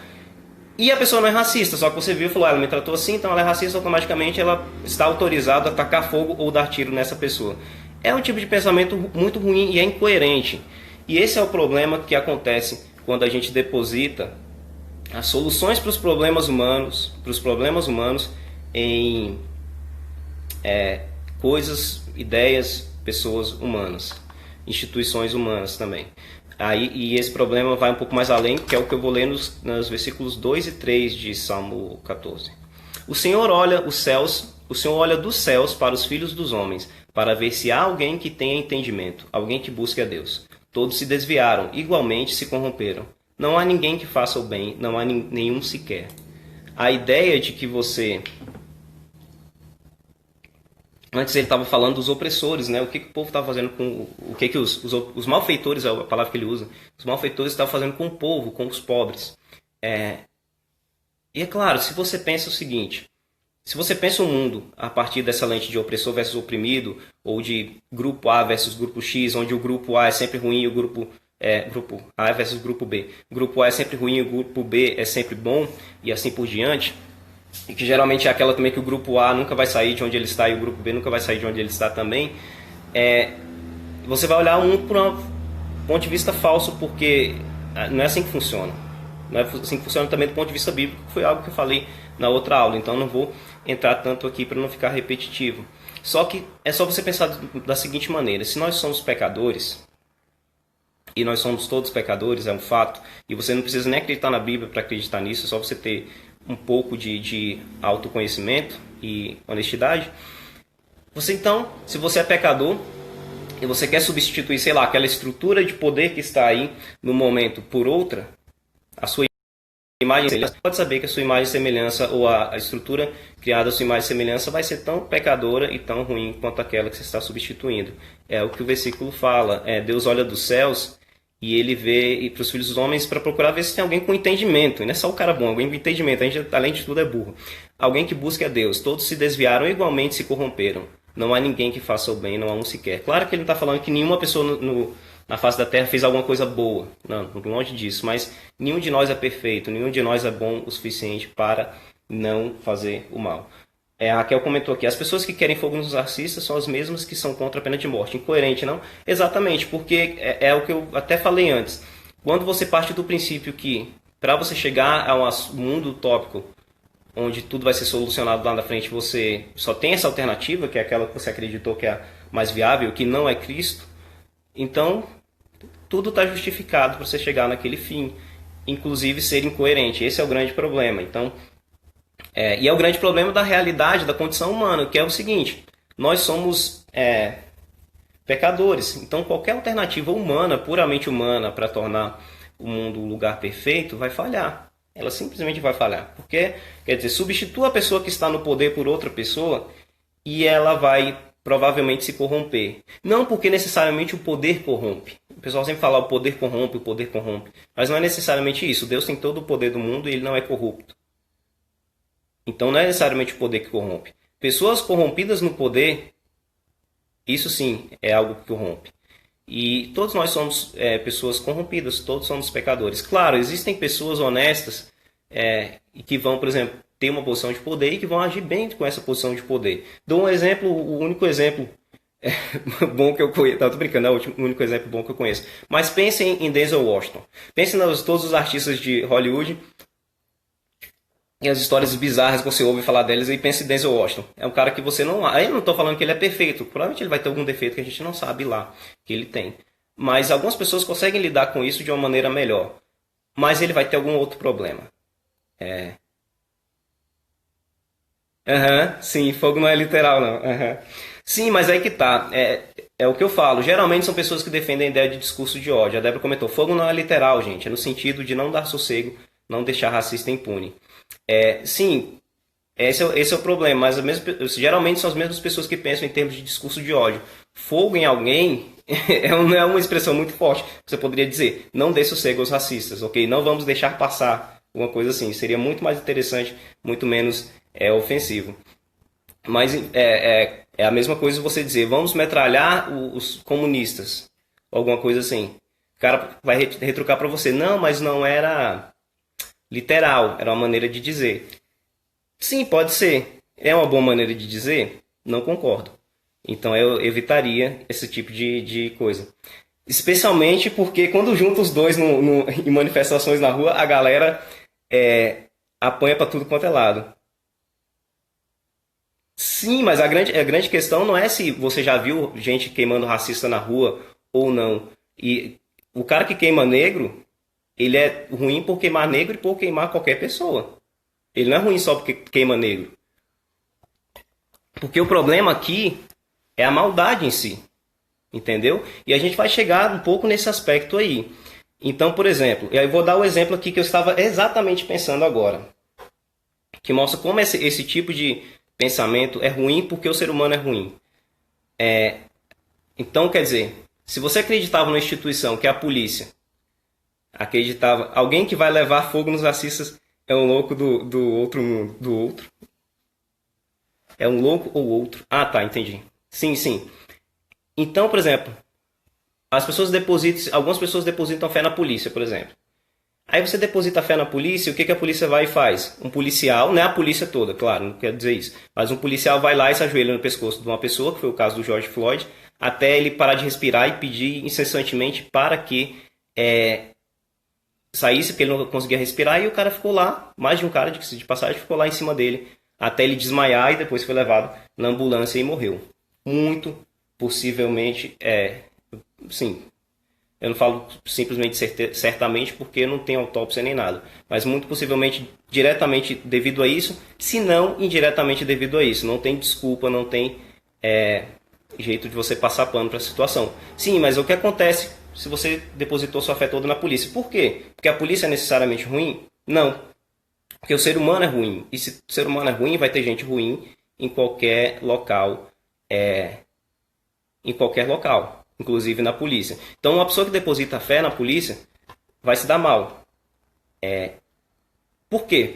S2: E a pessoa não é racista, só que você viu e falou, ela me tratou assim, então ela é racista, automaticamente ela está autorizada a tacar fogo ou dar tiro nessa pessoa. É um tipo de pensamento muito ruim e é incoerente. E esse é o problema que acontece quando a gente deposita as soluções para os problemas humanos, em coisas, ideias, pessoas humanas, instituições humanas também. E esse problema vai um pouco mais além, que é o que eu vou ler nos versículos 2 e 3 de Salmo 14. O Senhor olha os céus O Senhor olha dos céus para os filhos dos homens, para ver se há alguém que tenha entendimento, alguém que busque a Deus. Todos se desviaram, igualmente se corromperam. Não há ninguém que faça o bem, não há nenhum sequer. A ideia de que você... Antes ele estava falando dos opressores, né? O que o povo estava fazendo com... O que os malfeitores, é a palavra que ele usa. Os malfeitores estavam fazendo com o povo, com os pobres. E é claro, se você pensa o seguinte... Se você pensa o mundo a partir dessa lente de opressor versus oprimido, ou de grupo A versus grupo X, onde o grupo A é sempre ruim e o grupo A versus grupo B. O grupo A é sempre ruim e o grupo B é sempre bom, e assim por diante. E que geralmente é aquela também que o grupo A nunca vai sair de onde ele está e o grupo B nunca vai sair de onde ele está também. Você vai olhar um por um ponto de vista falso, porque não é assim que funciona. Não é assim que funciona também do ponto de vista bíblico, que foi algo que eu falei na outra aula, então não vou entrar tanto aqui para não ficar repetitivo. Só que é só você pensar da seguinte maneira: se nós somos pecadores, e nós somos todos pecadores, é um fato, e você não precisa nem acreditar na Bíblia para acreditar nisso, é só você ter um pouco de autoconhecimento e honestidade. Você então, se você é pecador e você quer substituir, sei lá, aquela estrutura de poder que está aí no momento por outra, a sua imagem e semelhança, pode saber que a sua imagem e semelhança, ou a estrutura criada a sua imagem e semelhança, vai ser tão pecadora e tão ruim quanto aquela que você está substituindo. É o que o versículo fala. Deus olha dos céus e ele vê para os filhos dos homens para procurar ver se tem alguém com entendimento. E não é só o cara bom, alguém com entendimento. A gente, além de tudo, é burro. Alguém que busque a Deus. Todos se desviaram, igualmente se corromperam. Não há ninguém que faça o bem, não há um sequer. Claro que ele não está falando que nenhuma pessoa na face da terra fez alguma coisa boa. Não, longe disso. Mas nenhum de nós é perfeito, nenhum de nós é bom o suficiente para não fazer o mal. A Raquel comentou aqui: as pessoas que querem fogo nos narcisistas são as mesmas que são contra a pena de morte. Incoerente, não? Exatamente, porque é o que eu até falei antes. Quando você parte do princípio que, para você chegar a um mundo utópico, onde tudo vai ser solucionado lá na frente, você só tem essa alternativa, que é aquela que você acreditou que é a mais viável, que não é Cristo, então tudo está justificado para você chegar naquele fim, inclusive ser incoerente. Esse é o grande problema. Então, e é o grande problema da realidade, da condição humana, que é o seguinte: nós somos pecadores. Então, qualquer alternativa humana, puramente humana, para tornar o mundo um lugar perfeito, vai falhar. Ela simplesmente vai falhar. Porque, quer dizer, substitua a pessoa que está no poder por outra pessoa e ela vai provavelmente se corromper. Não porque necessariamente o poder corrompe. O pessoal sempre fala: o poder corrompe, o poder corrompe. Mas não é necessariamente isso. Deus tem todo o poder do mundo e ele não é corrupto. Então não é necessariamente o poder que corrompe. Pessoas corrompidas no poder, isso sim é algo que corrompe. E todos nós somos pessoas corrompidas, todos somos pecadores. Claro, existem pessoas honestas e que vão, por exemplo, ter uma posição de poder e que vão agir bem com essa posição de poder. Dou um exemplo, o único exemplo bom que eu conheço. Não, tô brincando, é o único exemplo bom que eu conheço. Mas pensem em Denzel Washington. Pensem em todos os artistas de Hollywood e as histórias bizarras que você ouve falar deles, e pense em Denzel Washington. É um cara que você não... Aí eu não estou falando que ele é perfeito. Provavelmente ele vai ter algum defeito que a gente não sabe lá que ele tem. Mas algumas pessoas conseguem lidar com isso de uma maneira melhor. Mas ele vai ter algum outro problema. Sim, fogo não é literal, não. Sim, mas aí que tá. É o que eu falo. Geralmente são pessoas que defendem a ideia de discurso de ódio. A Débora comentou: fogo não é literal, gente. É no sentido de não dar sossego, não deixar racista impune. Sim, esse é o problema, mas geralmente são as mesmas pessoas que pensam em termos de discurso de ódio. Fogo em alguém não é uma expressão muito forte. Você poderia dizer: não dê sossego aos racistas, ok? Não vamos deixar passar uma coisa assim. Seria muito mais interessante, muito menos ofensivo. Mas é a mesma coisa você dizer: vamos metralhar os comunistas, alguma coisa assim. O cara vai retrucar para você: não, mas não era literal, era uma maneira de dizer. Sim, pode ser. É uma boa maneira de dizer? Não concordo. Então eu evitaria esse tipo de coisa. Especialmente porque quando junta os dois em manifestações na rua, a galera apanha para tudo quanto é lado. Sim, mas a grande questão não é se você já viu gente queimando racista na rua ou não. E o cara que queima negro, ele é ruim por queimar negro e por queimar qualquer pessoa. Ele não é ruim só porque queima negro. Porque o problema aqui é a maldade em si, entendeu? E a gente vai chegar um pouco nesse aspecto aí. Então, por exemplo, eu vou dar o exemplo aqui que eu estava exatamente pensando agora, que mostra como esse tipo de pensamento é ruim porque o ser humano é ruim. Então, quer dizer, se você acreditava numa instituição, que é a polícia, acreditava, alguém que vai levar fogo nos racistas é um louco do outro mundo, do outro. É um louco ou outro? Ah, tá, entendi. Sim, sim. Então, por exemplo, algumas pessoas depositam fé na polícia, por exemplo. Aí você deposita fé na polícia, o que a polícia vai e faz? Um policial, não é a polícia toda, claro, não quero dizer isso, mas um policial vai lá e se ajoelha no pescoço de uma pessoa, que foi o caso do George Floyd, até ele parar de respirar e pedir incessantemente para que saísse, porque ele não conseguia respirar, e o cara ficou lá, mais de um cara de passagem, ficou lá em cima dele, até ele desmaiar e depois foi levado na ambulância e morreu. Muito possivelmente, sim, eu não falo simplesmente certamente porque não tem autópsia nem nada, mas muito possivelmente diretamente devido a isso, se não indiretamente devido a isso. Não tem desculpa, não tem jeito de você passar pano para a situação. Sim, mas o que acontece se você depositou sua fé toda na polícia? Por quê? Porque a polícia é necessariamente ruim? Não. Porque o ser humano é ruim. E se o ser humano é ruim, vai ter gente ruim em qualquer local. Em qualquer local, inclusive na polícia. Então, uma pessoa que deposita fé na polícia vai se dar mal. Por quê?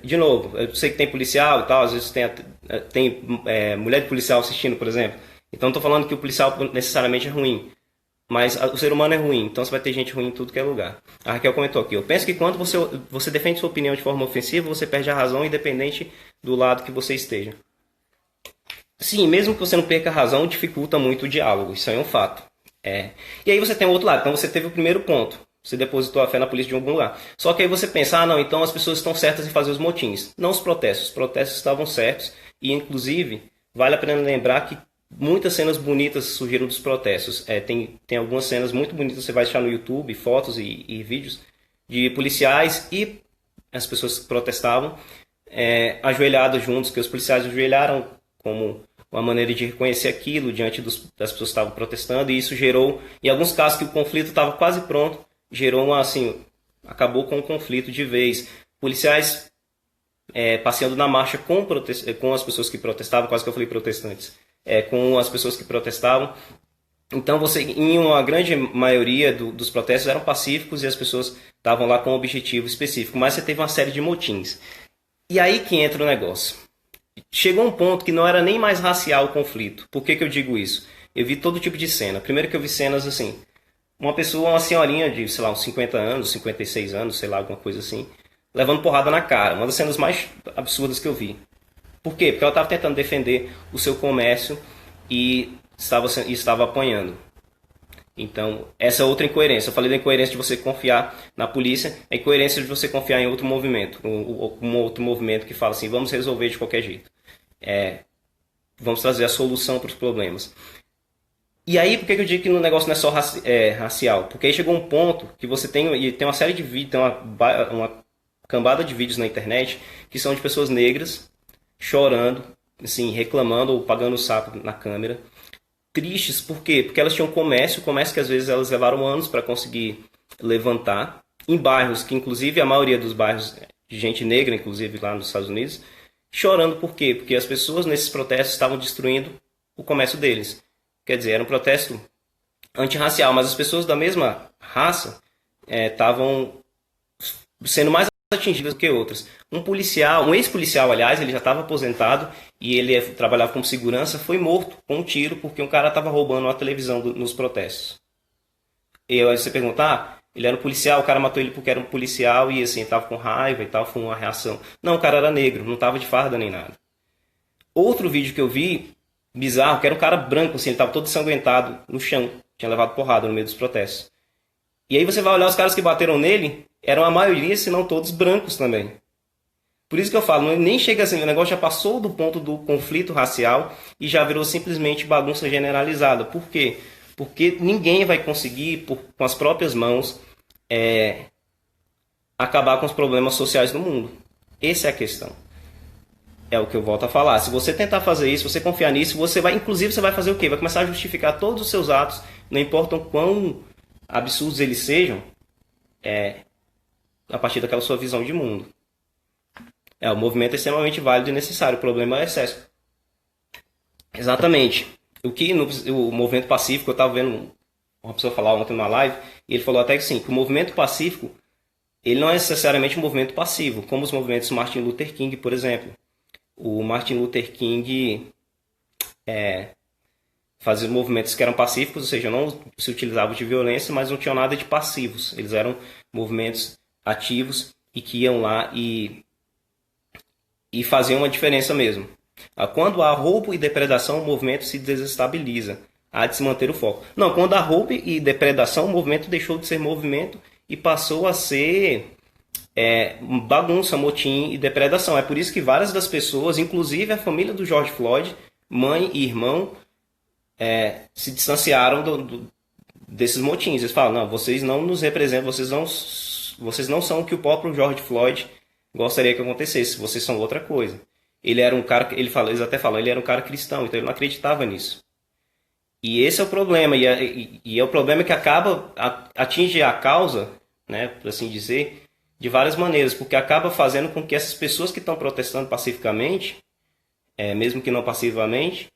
S2: De novo, eu sei que tem policial e tal, às vezes tem mulher de policial assistindo, por exemplo. Então, não estou falando que o policial necessariamente é ruim, mas o ser humano é ruim, então você vai ter gente ruim em tudo que é lugar. A Raquel comentou aqui, eu penso que quando você defende sua opinião de forma ofensiva, você perde a razão independente do lado que você esteja. Sim, mesmo que você não perca a razão, dificulta muito o diálogo, isso aí é um fato. E aí você tem o outro lado, então você teve o primeiro ponto, você depositou a fé na polícia de algum lugar. Só que aí você pensa, não, então as pessoas estão certas em fazer os motins. Não os protestos estavam certos, e inclusive, vale a pena lembrar que muitas cenas bonitas surgiram dos protestos. Tem algumas cenas muito bonitas, você vai achar no YouTube, fotos e vídeos, de policiais e as pessoas que protestavam ajoelhadas juntos, que os policiais ajoelharam como uma maneira de reconhecer aquilo diante das pessoas que estavam protestando, e isso gerou, em alguns casos que o conflito estava quase pronto, gerou acabou com o conflito de vez. Policiais passeando na marcha com as pessoas que protestavam, quase que eu falei protestantes, com as pessoas que protestavam. Então, em uma grande maioria dos protestos eram pacíficos e as pessoas estavam lá com um objetivo específico, mas você teve uma série de motins. E aí que entra o negócio. Chegou um ponto que não era nem mais racial o conflito. Por que eu digo isso? Eu vi todo tipo de cena. Primeiro que eu vi cenas assim, uma senhorinha de, sei lá, uns 50 anos, 56 anos, sei lá, alguma coisa assim, levando porrada na cara. Uma das cenas mais absurdas que eu vi. Por quê? Porque ela estava tentando defender o seu comércio e estava apanhando. Então, essa é outra incoerência. Eu falei da incoerência de você confiar na polícia, a incoerência de você confiar em outro movimento. Um outro movimento que fala assim, vamos resolver de qualquer jeito. Vamos trazer a solução para os problemas. E aí, por que eu digo que o negócio não é só racial? Porque aí chegou um ponto que você tem uma série de vídeos, tem uma cambada de vídeos na internet que são de pessoas negras chorando, assim, reclamando ou pagando o sapo na câmera. Tristes, por quê? Porque elas tinham comércio que às vezes elas levaram anos para conseguir levantar, em bairros que, inclusive, a maioria dos bairros de gente negra, inclusive lá nos Estados Unidos, chorando por quê? Porque as pessoas nesses protestos estavam destruindo o comércio deles. Quer dizer, era um protesto antirracial, mas as pessoas da mesma raça estavam sendo mais atingidas do que outras. Um ex-policial, aliás, ele já estava aposentado e ele trabalhava como segurança, foi morto com um tiro porque um cara estava roubando uma televisão nos protestos. E aí você pergunta, ele era um policial, o cara matou ele porque era um policial e assim, estava com raiva e tal, foi uma reação. Não, o cara era negro, não estava de farda nem nada. Outro vídeo que eu vi, bizarro, que era um cara branco, assim, ele estava todo ensanguentado no chão, tinha levado porrada no meio dos protestos. E aí você vai olhar os caras que bateram nele, eram a maioria, se não todos, brancos também. Por isso que eu falo, nem chega assim, o negócio já passou do ponto do conflito racial e já virou simplesmente bagunça generalizada. Por quê? Porque ninguém vai conseguir, com as próprias mãos, acabar com os problemas sociais do mundo. Essa é a questão. É o que eu volto a falar. Se você tentar fazer isso, você confiar nisso, inclusive você vai fazer o quê? Vai começar a justificar todos os seus atos, não importam quão absurdos eles sejam, a partir daquela sua visão de mundo. O movimento é extremamente válido e necessário, o problema é o excesso. Exatamente. O movimento pacífico, eu estava vendo uma pessoa falar ontem numa live, e ele falou até que sim, que o movimento pacífico, ele não é necessariamente um movimento passivo, como os movimentos Martin Luther King, por exemplo. O Martin Luther King fazia movimentos que eram pacíficos, ou seja, não se utilizavam de violência, mas não tinham nada de passivos. Eles eram movimentos ativos e que iam lá e faziam uma diferença mesmo. Quando há roubo e depredação, o movimento se desestabiliza. Há de se manter o foco. Não, quando há roubo e depredação, o movimento deixou de ser movimento e passou a ser bagunça, motim e depredação. É por isso que várias das pessoas, inclusive a família do George Floyd, mãe e irmão, se distanciaram desses motins. Eles falam, não, vocês não nos representam, vocês não são o que o próprio George Floyd gostaria que acontecesse, vocês são outra coisa. Ele era um cara, eles até falam, ele era um cara cristão, então ele não acreditava nisso. E esse é o problema, e é o problema que atinge a causa, né, por assim dizer, de várias maneiras, porque acaba fazendo com que essas pessoas que estão protestando pacificamente, mesmo que não passivamente,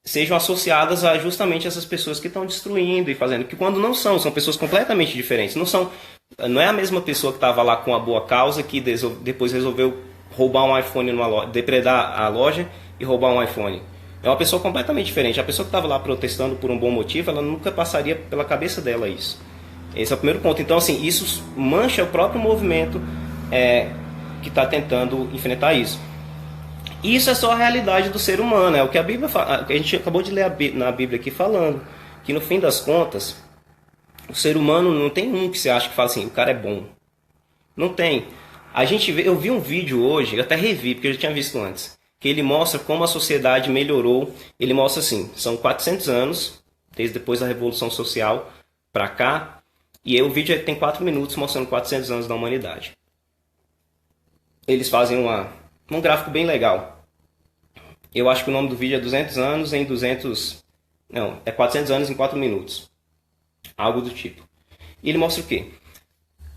S2: sejam associadas a justamente essas pessoas que estão destruindo e fazendo, que quando não são pessoas completamente diferentes, não é a mesma pessoa que estava lá com a boa causa que depois resolveu roubar um iPhone numa loja, depredar a loja e roubar um iPhone. É uma pessoa completamente diferente. A pessoa que estava lá protestando por um bom motivo, ela nunca passaria pela cabeça dela isso. Esse é o primeiro ponto. Então, assim, isso mancha o próprio movimento que está tentando enfrentar isso. Isso é só a realidade do ser humano. É o que a Bíblia fala. A gente acabou de ler na Bíblia aqui falando que, no fim das contas, o ser humano não tem um que você acha que fala assim, o cara é bom. Não tem. Eu vi um vídeo hoje, eu até revi, porque eu já tinha visto antes, que ele mostra como a sociedade melhorou. Ele mostra assim, são 400 anos, desde depois da Revolução Social para cá, e aí o vídeo tem 4 minutos mostrando 400 anos da humanidade. Eles fazem um gráfico bem legal. Eu acho que o nome do vídeo é 200 anos em 200... Não, é 400 anos em 4 minutos. Algo do tipo. E ele mostra o quê?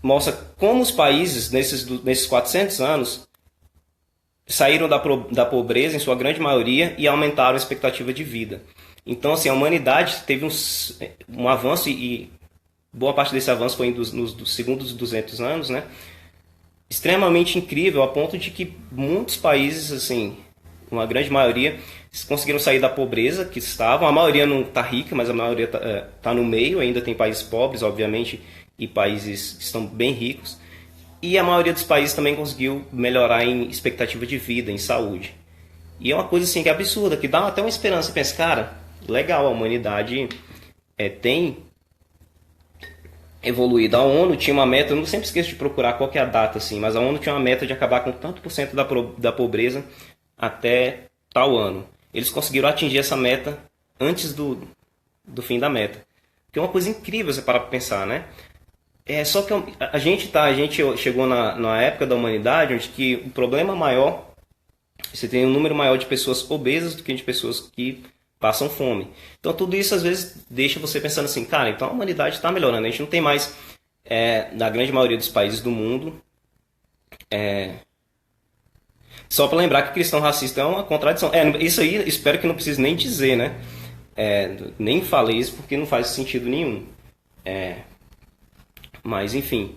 S2: Mostra como os países, nesses 400 anos, saíram da pobreza, em sua grande maioria, e aumentaram a expectativa de vida. Então, assim, a humanidade teve um avanço, e boa parte desse avanço foi nos segundos 200 anos, né? Extremamente incrível, a ponto de que muitos países, assim, uma grande maioria, conseguiram sair da pobreza que estavam. A maioria não está rica, mas a maioria está no meio. Ainda tem países pobres, obviamente, e países que estão bem ricos. E a maioria dos países também conseguiu melhorar em expectativa de vida, em saúde. E é uma coisa assim que é absurda, que dá até uma esperança. Pensa, cara, legal, a humanidade tem evoluído. A ONU tinha uma meta, eu não sempre esqueço de procurar qual que é a data, assim, mas a ONU tinha uma meta de acabar com tanto por cento da pobreza até tal ano. Eles conseguiram atingir essa meta antes do fim da meta. Que é uma coisa incrível você parar para pensar, né? Só que a gente chegou na época da humanidade onde que o problema maior, você tem um número maior de pessoas obesas do que de pessoas que passam fome. Então tudo isso às vezes deixa você pensando assim, cara, então a humanidade está melhorando. A gente não tem mais, na grande maioria dos países do mundo, só para lembrar que cristão racista é uma contradição. Isso aí espero que não precise nem dizer, né? Nem falei isso porque não faz sentido nenhum. Mas enfim.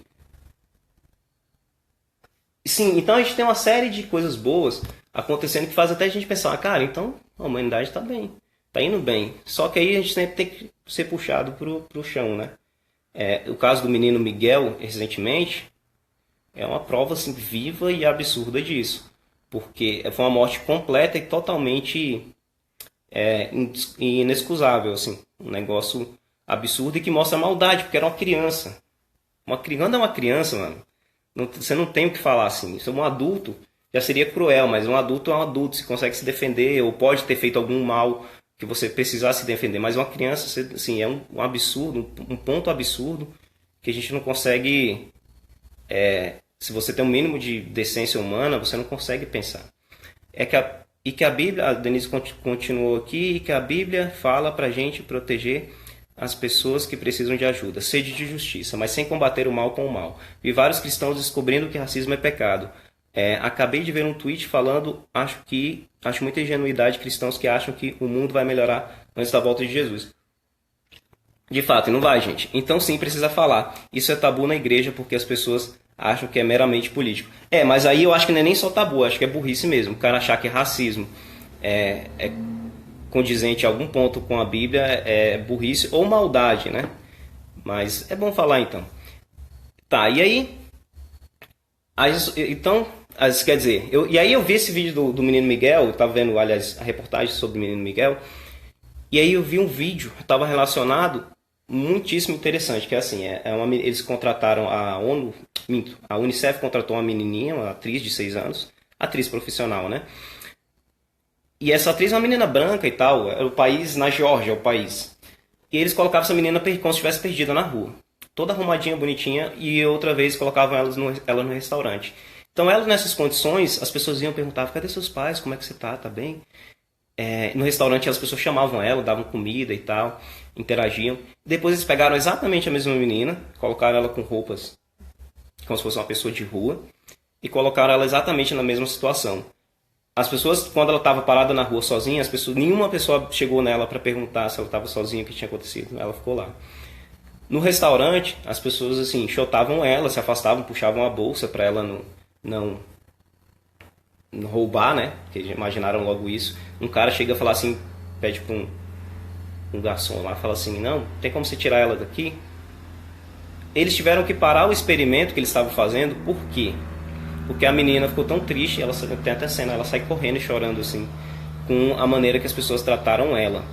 S2: Sim, então a gente tem uma série de coisas boas acontecendo que faz até a gente pensar, cara, então a humanidade está bem, está indo bem. Só que aí a gente sempre tem que ser puxado pro chão, né? O caso do menino Miguel, recentemente, é uma prova assim, viva e absurda disso. Porque foi uma morte completa e totalmente inexcusável, assim. Um negócio absurdo e que mostra a maldade, porque era uma criança. Quando é uma criança, mano, você não tem o que falar assim. Isso é um adulto, já seria cruel, mas um adulto é um adulto, se consegue se defender, ou pode ter feito algum mal que você precisasse se defender. Mas uma criança, assim, é um absurdo, um ponto absurdo, que a gente não consegue... se você tem um mínimo de decência humana, você não consegue pensar. e que a Bíblia, a Denise continuou aqui, e que a Bíblia fala para a gente proteger as pessoas que precisam de ajuda, sede de justiça, mas sem combater o mal com o mal. Vi vários cristãos descobrindo que racismo é pecado. Acabei de ver um tweet falando, acho muita ingenuidade de cristãos que acham que o mundo vai melhorar antes da volta de Jesus. De fato, não vai, gente. Então sim, precisa falar. Isso é tabu na igreja porque as pessoas acham que é meramente político. Mas aí eu acho que não é nem só tabu, acho que é burrice mesmo. O cara achar que racismo é condizente a algum ponto com a Bíblia é burrice ou maldade, né? Mas é bom falar então. Tá, e aí... Então, quer dizer, e aí eu vi esse vídeo do Menino Miguel, eu tava vendo, aliás, a reportagem sobre o Menino Miguel, e aí eu vi um vídeo, estava relacionado, muitíssimo interessante, que é assim, eles contrataram a Unicef contratou uma menininha, uma atriz de 6 anos, atriz profissional, né? E essa atriz é uma menina branca e tal, era o país, na Geórgia, o país. E eles colocavam essa menina como se estivesse perdida na rua. Toda arrumadinha, bonitinha, e outra vez colocavam ela no restaurante. Então, ela nessas condições, as pessoas iam perguntar, cadê seus pais, como é que você tá bem? No restaurante as pessoas chamavam ela, davam comida e tal, interagiam. Depois eles pegaram exatamente a mesma menina, colocaram ela com roupas como se fosse uma pessoa de rua, e colocaram ela exatamente na mesma situação. As pessoas, quando ela estava parada na rua sozinha, nenhuma pessoa chegou nela para perguntar se ela estava sozinha, o que tinha acontecido. Ela ficou lá. No restaurante, as pessoas assim, chotavam ela, se afastavam, puxavam a bolsa para ela não roubar, né? Porque imaginaram logo isso. Um cara chega a falar assim, pede para um garçom lá, fala assim, não, tem como você tirar ela daqui? Eles tiveram que parar o experimento que eles estavam fazendo, por quê? Porque a menina ficou tão triste, tem até cena, ela sai correndo e chorando assim, com a maneira que as pessoas trataram ela.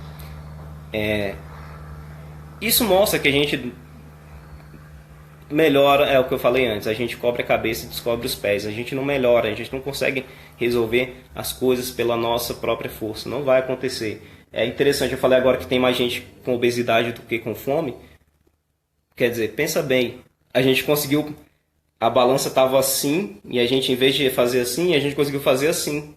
S2: Isso mostra que a gente melhora, é o que eu falei antes, a gente cobre a cabeça e descobre os pés, a gente não melhora, a gente não consegue resolver as coisas pela nossa própria força, não vai acontecer. É interessante, eu falei agora que tem mais gente com obesidade do que com fome, quer dizer, pensa bem, a gente conseguiu, a balança estava assim, e a gente, em vez de fazer assim, a gente conseguiu fazer assim.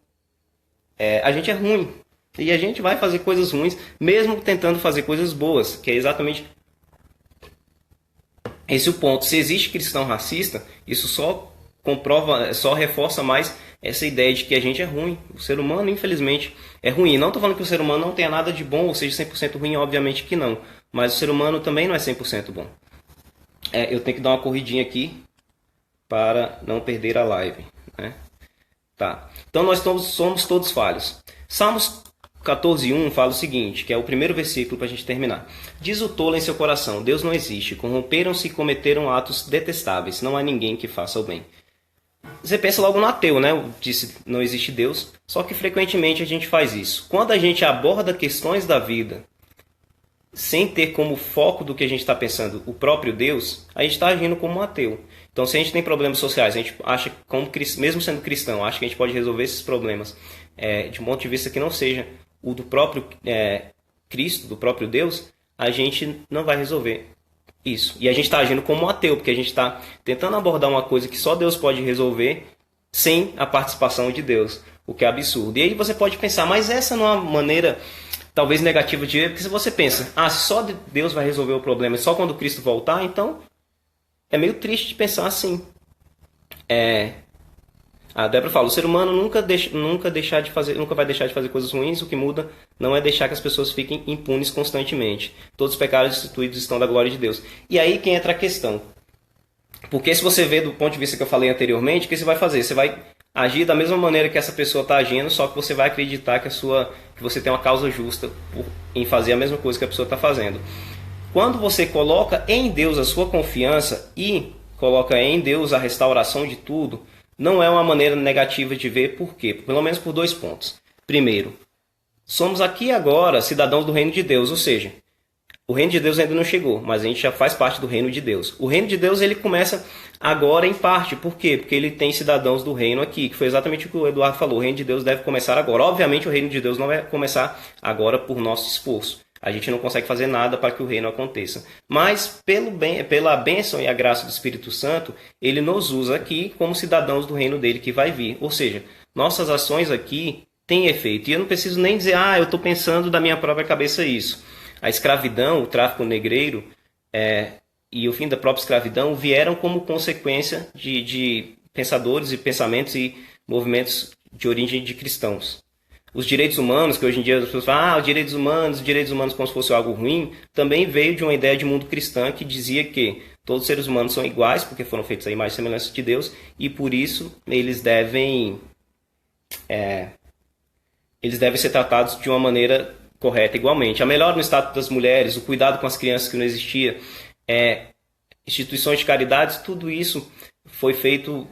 S2: A gente é ruim, e a gente vai fazer coisas ruins, mesmo tentando fazer coisas boas, que é exatamente esse o ponto. Se existe cristão racista, isso só comprova, só reforça mais essa ideia de que a gente é ruim. O ser humano, infelizmente, é ruim. Não estou falando que o ser humano não tenha nada de bom, ou seja 100% ruim, obviamente que não. Mas o ser humano também não é 100% bom. Eu tenho que dar uma corridinha aqui para não perder a live, né? Tá. Então nós somos todos falhos. Salmos 14:1 fala o seguinte, que é o primeiro versículo para a gente terminar. Diz o tolo em seu coração, Deus não existe, corromperam-se e cometeram atos detestáveis, não há ninguém que faça o bem. Você pensa logo no ateu, né? Disse, não existe Deus, só que frequentemente a gente faz isso. Quando a gente aborda questões da vida sem ter como foco do que a gente está pensando o próprio Deus, a gente está agindo como um ateu. Então, se a gente tem problemas sociais, a gente acha, mesmo sendo cristão, acha que a gente pode resolver esses problemas de um ponto de vista que não seja o do próprio Cristo, do próprio Deus, a gente não vai resolver isso. E a gente está agindo como um ateu, porque a gente está tentando abordar uma coisa que só Deus pode resolver sem a participação de Deus, o que é absurdo. E aí você pode pensar, mas essa não é uma maneira talvez negativa de ver, porque se você pensa, se só Deus vai resolver o problema, só quando Cristo voltar, então é meio triste de pensar assim. A Débora fala, o ser humano nunca vai deixar de fazer coisas ruins, o que muda não é deixar que as pessoas fiquem impunes constantemente. Todos os pecados instituídos estão da glória de Deus. E aí que entra a questão. Porque se você vê do ponto de vista que eu falei anteriormente, o que você vai fazer? Você vai agir da mesma maneira que essa pessoa está agindo, só que você vai acreditar que você tem uma causa justa em fazer a mesma coisa que a pessoa está fazendo. Quando você coloca em Deus a sua confiança e coloca em Deus a restauração de tudo, não é uma maneira negativa de ver. Por quê? Pelo menos por 2 pontos. Primeiro, somos aqui agora cidadãos do reino de Deus, ou seja, o reino de Deus ainda não chegou, mas a gente já faz parte do reino de Deus. O reino de Deus ele começa agora em parte. Por quê? Porque ele tem cidadãos do reino aqui, que foi exatamente o que o Eduardo falou. O reino de Deus deve começar agora. Obviamente o reino de Deus não vai começar agora por nosso esforço. A gente não consegue fazer nada para que o reino aconteça. Mas pela bênção e a graça do Espírito Santo, ele nos usa aqui como cidadãos do reino dele que vai vir. Ou seja, Nossas ações aqui têm efeito. E eu não preciso nem dizer, eu estou pensando da minha própria cabeça isso. A escravidão, o tráfico negreiro e o fim da própria escravidão vieram como consequência de pensadores e pensamentos e movimentos de origem de cristãos. Os direitos humanos, que hoje em dia as pessoas falam, os direitos humanos como se fosse algo ruim, também veio de uma ideia de mundo cristã que dizia que todos os seres humanos são iguais, porque foram feitos à imagem e semelhança de Deus, e por isso eles devem ser tratados de uma maneira correta igualmente. A melhora no status das mulheres, o cuidado com as crianças que não existia, instituições de caridades, tudo isso foi feito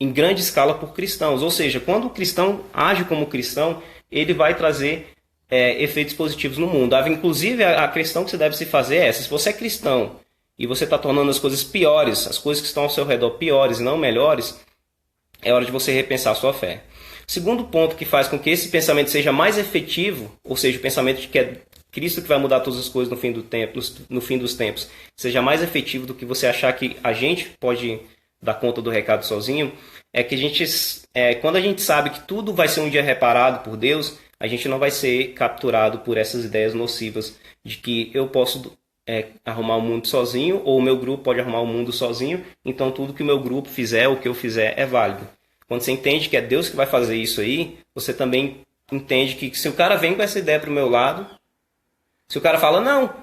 S2: em grande escala por cristãos. Ou seja, quando o cristão age como cristão, ele vai trazer efeitos positivos no mundo. Inclusive, a questão que você deve se fazer é essa: se você é cristão e você está tornando as coisas piores, as coisas que estão ao seu redor piores e não melhores, é hora de você repensar a sua fé. O segundo ponto que faz com que esse pensamento seja mais efetivo, ou seja, o pensamento de que é Cristo que vai mudar todas as coisas no fim dos tempos, seja mais efetivo do que você achar que a gente pode dar conta do recado sozinho, é que quando a gente sabe que tudo vai ser um dia reparado por Deus, a gente não vai ser capturado por essas ideias nocivas de que eu posso arrumar o mundo sozinho, ou o meu grupo pode arrumar o mundo sozinho, então tudo que o meu grupo fizer, o que eu fizer, é válido. Quando você entende que é Deus que vai fazer isso aí, você também entende que se o cara vem com essa ideia pro meu lado, se o cara fala, não,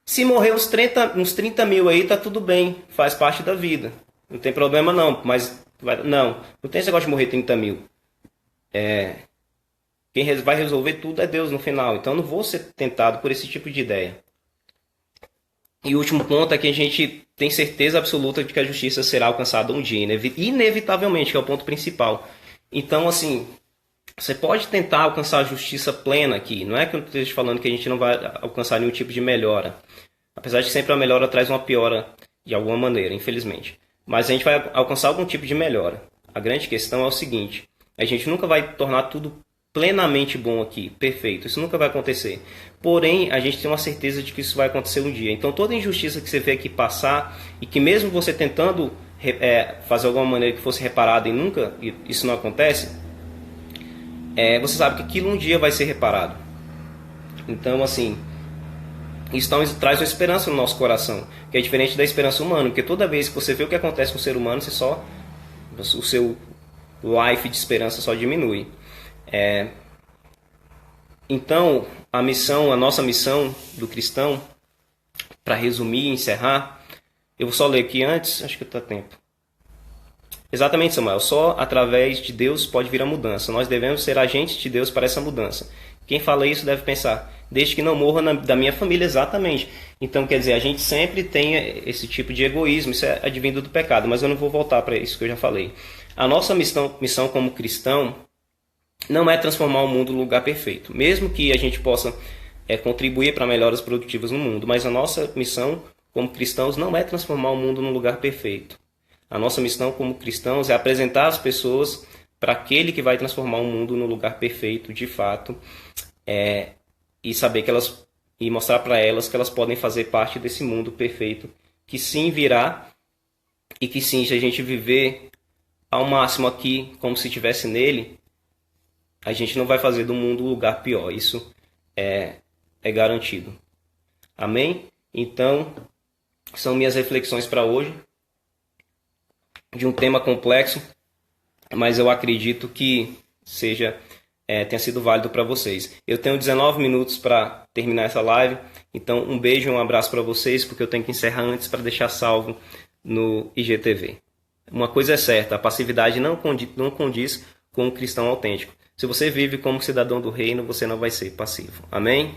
S2: se morrer uns 30 mil aí, tá tudo bem, faz parte da vida. Não tem problema não, mas não tem esse negócio de morrer 30 mil. Quem vai resolver tudo é Deus no final. Então eu não vou ser tentado por esse tipo de ideia. E o último ponto é que a gente tem certeza absoluta de que a justiça será alcançada um dia, inevitavelmente, que é o ponto principal. Então, assim, você pode tentar alcançar a justiça plena aqui. Não é que eu esteja falando que a gente não vai alcançar nenhum tipo de melhora. Apesar de que sempre a melhora traz uma piora de alguma maneira, infelizmente. Mas a gente vai alcançar algum tipo de melhora. A grande questão é o seguinte: a gente nunca vai tornar tudo plenamente bom aqui, perfeito. Isso nunca vai acontecer. Porém, a gente tem uma certeza de que isso vai acontecer um dia. Então, toda injustiça que você vê aqui passar, e que mesmo você tentando fazer alguma maneira que fosse reparada e isso não acontece, você sabe que aquilo um dia vai ser reparado. Então, assim, isso traz uma esperança no nosso coração, que é diferente da esperança humana, porque toda vez que você vê o que acontece com o ser humano, o seu life de esperança só diminui. Então, a nossa missão do cristão, para resumir e encerrar, eu vou só ler aqui antes, acho que está tempo. Exatamente, Samuel, só através de Deus pode vir a mudança. Nós devemos ser agentes de Deus para essa mudança. Quem fala isso deve pensar, desde que não morra da minha família, exatamente. Então, quer dizer, a gente sempre tem esse tipo de egoísmo, isso é advindo do pecado, mas eu não vou voltar para isso que eu já falei. A nossa missão como cristão não é transformar o mundo num lugar perfeito, mesmo que a gente possa contribuir para melhoras produtivas no mundo, mas a nossa missão como cristãos não é transformar o mundo num lugar perfeito. A nossa missão como cristãos é apresentar as pessoas para aquele que vai transformar o mundo num lugar perfeito, de fato, e saber e mostrar para elas que elas podem fazer parte desse mundo perfeito, que sim virá, e que sim, se a gente viver ao máximo aqui como se estivesse nele, a gente não vai fazer do mundo um lugar pior. Isso é garantido. Amém? Então, são minhas reflexões para hoje, de um tema complexo, mas eu acredito que tenha sido válido para vocês. Eu tenho 19 minutos para terminar essa live, então um beijo e um abraço para vocês, porque eu tenho que encerrar antes para deixar salvo no IGTV. Uma coisa é certa, a passividade não condiz com um cristão autêntico. Se você vive como cidadão do reino, você não vai ser passivo. Amém?